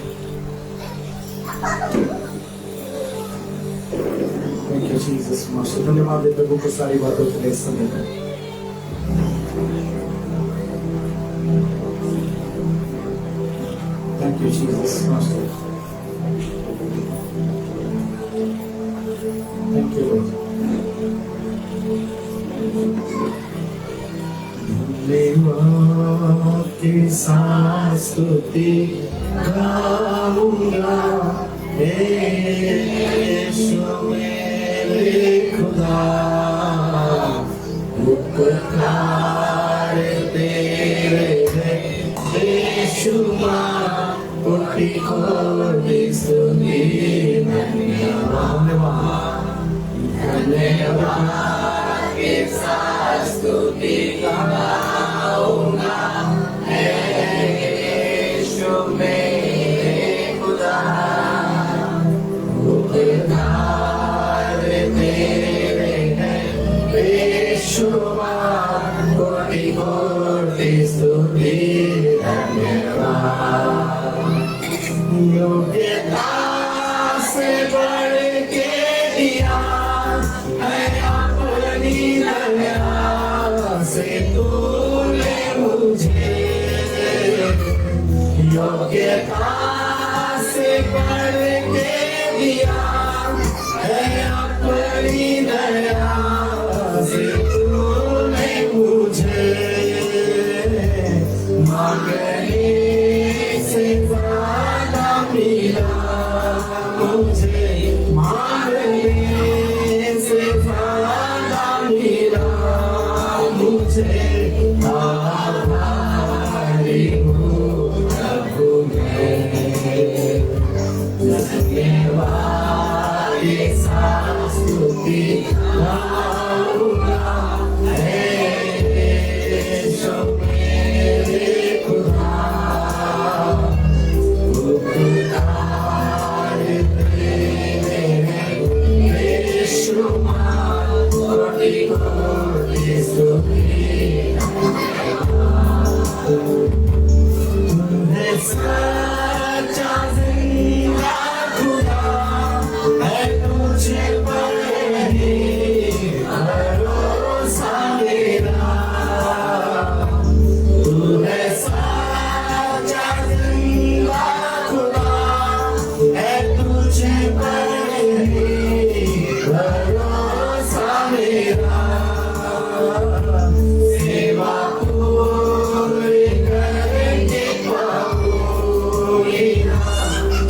Thank you, Jesus, master. धन्यवाद है प्रभु को सारी बातों के लिए इस समय में। Thank you, Jesus, master. Thank you, Lord। धन्यवाद की सांस स्तुति गाऊंगा, यीशु मेरे खुदा, उपकार तेरे हैं बेशुमार, कोटि कोटि स्तुति धन्यवाद, धन्यवाद के साथ स्तुति गाऊंगा, यीशु मेरे खुदा, उपकार तेरे हैं बेशुमार, कोटि कोटि स्तुति धन्यवाद। योग्यता से बढ़ के दिया है अपनी दया से तूने मुझे, योग्यता से बढ़ के दिया है अपनी दया से तूने मुझे, मांगने से ज्यादा मिला मुझे, मांगने से ज्यादा मिला मुझे, आभारी हूँ प्रभु मैं, धन्यवाद के साथ स्तुति गाऊंगा, यीशु मेरे खुदा, उपकार तेरे हैं बेशुमार, कोटि कोटि स्तुति तूने सच्चा जिंदा खुदा है, तुझे पर ही भरोसा मेरा, तूने सच्चा जिंदा खुदा है, तुझे पर ही भरोसा मेरा, सेवा पूरी करके पाऊंगी ना,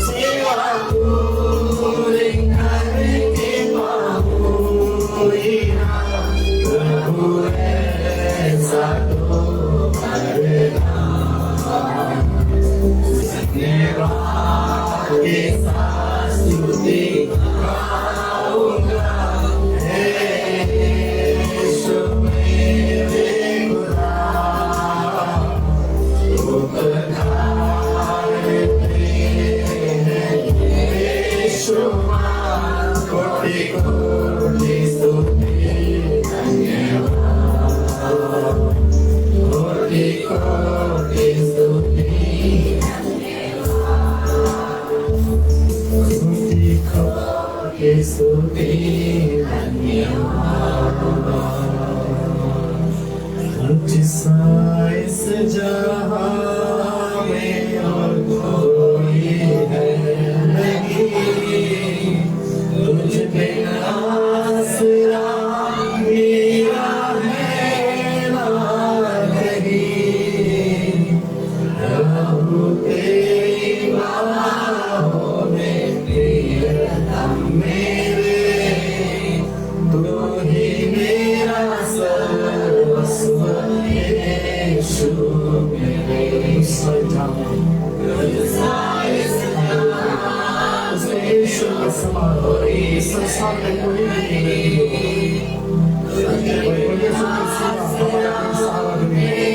सेवा पूरी करके पाऊंगी ना, प्रभु ऐसा तो करना, धन्यवाद के साथ स्तुति गाऊंगा, यीशु मेरे खुदा, उपकार तेरे हैं बेशुमार, कोटि कोटि स्तुति धन्यवाद, कोटि कोटि स्तुति स्तुति कोटि स्तुति धन्यवाद। जिसा इस जहां में और कोई है नहीं, तुझ पे आसरा मेरा है ना कहीं, समान इस संसार में कोई नहीं है। प्रभु यीशु मसीह हमारा कोई सहारा नहीं है।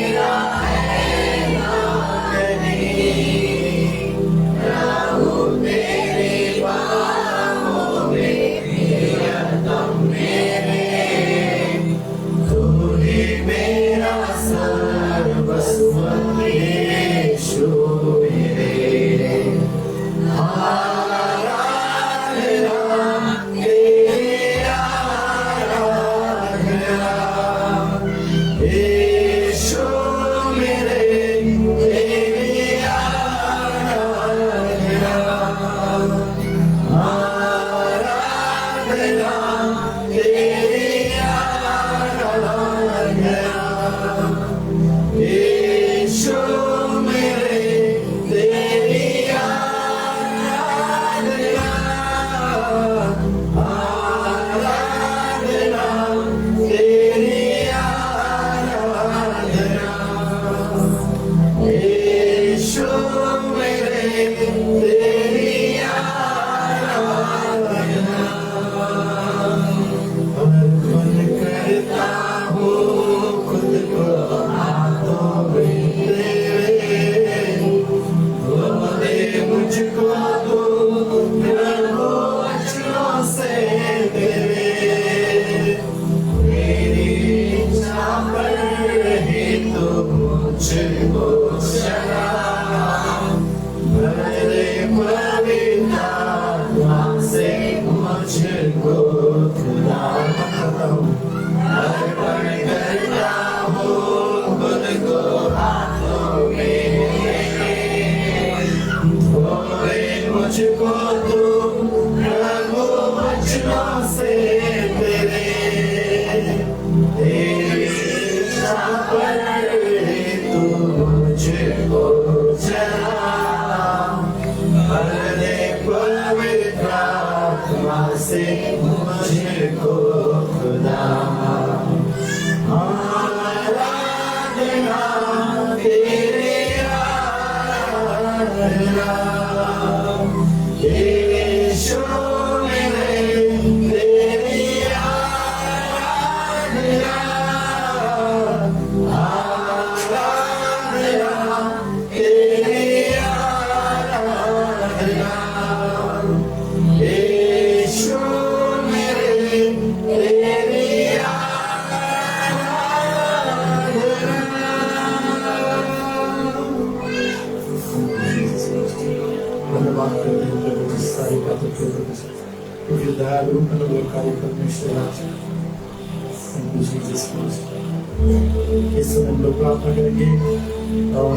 इस हम लोग प्रार्थना करेंगे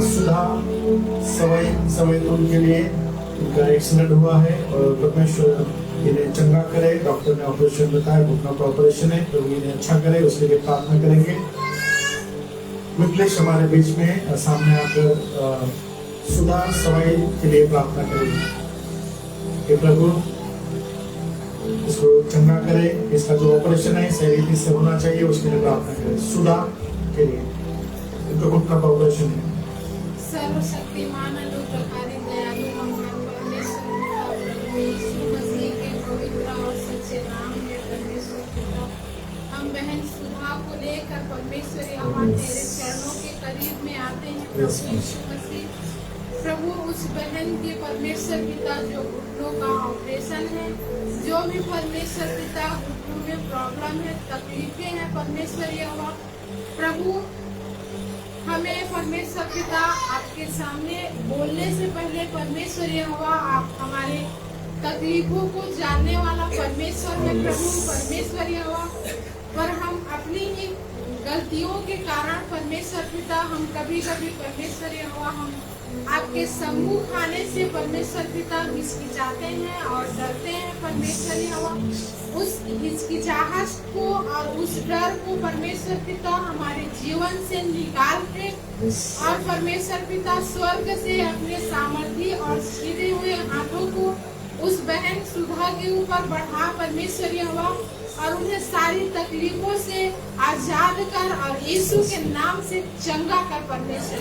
सुधा सवई उनके लिए उनका एक्सीडेंट हुआ है और परमेश्वर इन्हें चंगा करे। डॉक्टर ने ऑपरेशन बताया, घुटना का ऑपरेशन है, तो इन्हें अच्छा करे, उसके लिए प्रार्थना करेंगे। मिथिलेश हमारे बीच में सामने आकर सुधा सवई के लिए प्रार्थना करेंगे कि प्रभु इसको चंगा करे, इसका जो ऑपरेशन है सही रीति से होना चाहिए, उसके लिए प्रार्थना करें। सुधा के लिए इनको घुटना का ऑपरेशन है। सर्वशक्तिमान अनुग्रहकारी दयालु महान परमेश्वर यीशु मसीह के पवित्र और सच्चे नाम में परमेश्वर पिता, हम बहन सुधा को लेकर परमेश्वर यहाँ तेरे चरणों के करीब में आते हैं प्रभु यीशु मसीह। प्रभु उस बहन के परमेश्वर पिता जो घुटनों का ऑपरेशन है, जो भी परमेश्वर पिता घुटनों में प्रॉब्लम है, तकलीफें हैं परमेश्वर यहोवा, प्रभु हमें परमेश्वर पिता आपके सामने बोलने से पहले परमेश्वर यहोवा आप हमारे तकलीफों को जानने वाला परमेश्वर है प्रभु परमेश्वर यहोवा। पर हम अपनी ही गलतियों के कारण परमेश्वर पिता हम कभी कभी परमेश्वर यहोवा हम आपके सम्मुख आने से परमेश्वर पिता हिचकिचाते हैं और डरते हैं परमेश्वर यहोवा। उस हिचकिचाहट को और उस डर को परमेश्वर पिता हमारे जीवन से निकाल के और परमेश्वर पिता स्वर्ग से अपने सामर्थ्य और सीधे हुए हाथों को उस बहन सुधा के ऊपर बढ़ा परमेश्वर यहोवा और उन्हें सारी तकलीफों से आजाद कर और यीशु के नाम से चंगा कर परमेश्वर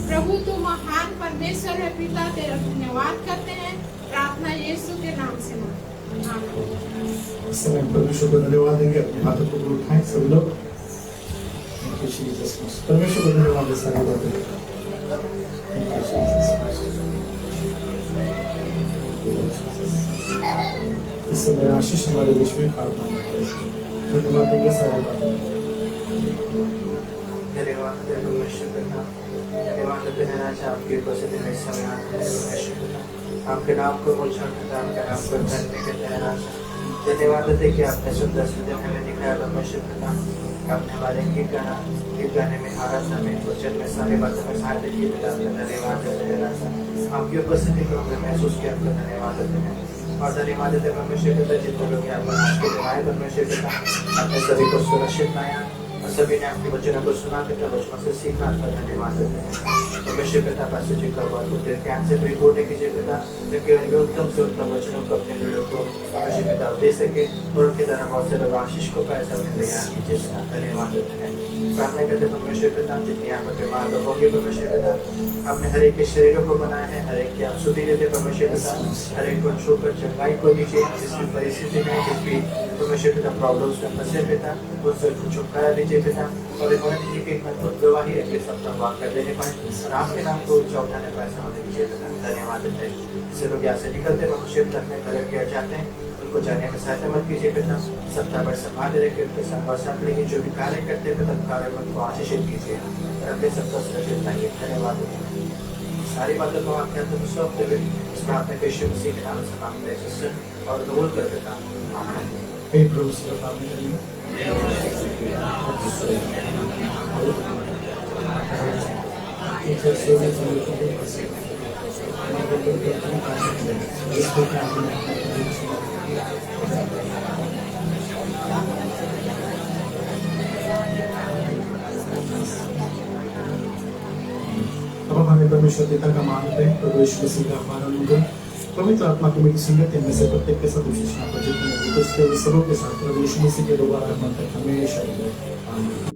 प्रभु तो महान परमेश्वर है पिता, तेरा धन्यवाद करते हैं प्रार्थना यीशु के नाम से मांगते हैं। आमीन। इस समय परमेश्वर को धन्यवाद देंगे। अपने हाथों को ऊपर उठाएं सभी लोग। Thank you, Jesus Christ. परमेश्वर को धन्यवाद दे सारी बातें। Thank you, Jesus Christ. इस समय आशीष हमारे बीच में प्रार्थना करते हैं। धन्यवाद देंगे सारी बातें। धन्यवाद देते हैं परमेश्वर पिता। धन्यवाद देते हैं राजा आपकी उपस्थिति में इस समय आते हैं परमेश्वर पिता। आपके नाम को उछाल करते आपके नाम को धन्य कहते हैं राजा। धन्यवाद देते कि आपने सुंदर सुंदर हमें दिखाया परमेश्वर पिता। आपने हमारे गीत गाने में, आराधना में, वचन में, सारी बातों में सहायता की पिता। आपका धन्यवाद देते हैं राजा। आपकी उपस्थिति को हमने महसूस किया, आपका धन्यवाद देते हैं। और धन्यवाद देते हैं परमेश्वर पिता जितने लोग यहाँ पर आज के दिन आए परमेश्वर पिता। आपने सभी को सुरक्षित लाया और सभी ने आपके वचनों को सुना पिता, वचनों से सीखा। आपका धन्यवाद देते हैं परमेश्वर पिता। पास जी का बहुत कुछ कैंसर रिपोर्ट कीजिए पिता, ताकि उत्तम से उत्तम वचनों को अपने लोगों को परमेश्वर पिता दे सके और उनकी तरह बहुत से लोग आशीष को पाए। सब तैयार कीजिए पिता। धन्यवाद देते हैं। प्रार्थना करते परमेश्वर पिता जितने यहाँ पर बीमार लोग होंगे परमेश्वर पिता, आपने हर एक के शरीरों को बनाया है, हर एक की आप सुधी देते परमेश्वर पिता। हर एक को छूकर चंगाई को दीजिए जिसकी परिस्थिति में, जिस भी परमेश्वर पिता प्रॉब्लम्स में फंसे पिता, उन सबको छुटकारा दीजिए पिता। और इन्होंने दीजिए कि एक अद्भुत गवाही है सब वाक कर देने पाए और आपके नाम को ऊंचा उठाने पाए समझ दीजिए पिता। धन्यवाद देते हैं। इससे लोग यहाँ से निकलते परमेश्वर पिता अपने घर किया जाते हैं, उनको जाने में सहायता मत कीजिए पिता। सप्ताह भर संभाले रखिए, उनके साथ लेकिन जो भी कार्य करते हैं पिता कार्य में उनको आशीषित कीजिए और अपने सबका सुरक्षित लाइए। धन्यवाद देते हैं। सारी बातों को आपके हाथों में सौंपते हुए इस प्रार्थना के यीशु मसीह के नाम से मांगते हैं जिससे और कबूल कर देता हूं। हे प्रभु से प्रार्थना करिए। अब हमारे परमेश्वर पिता का मानते हैं, प्रभु यीशु मसीह का हमारा अनुग्रह, पवित्र आत्मा की मेरी संगत इनमें से प्रत्येक के साथ विशेषता पर जितने उसके सबों के साथ प्रभु यीशु मसीह के दोबारा आगमन तक हमेशा। आमीन।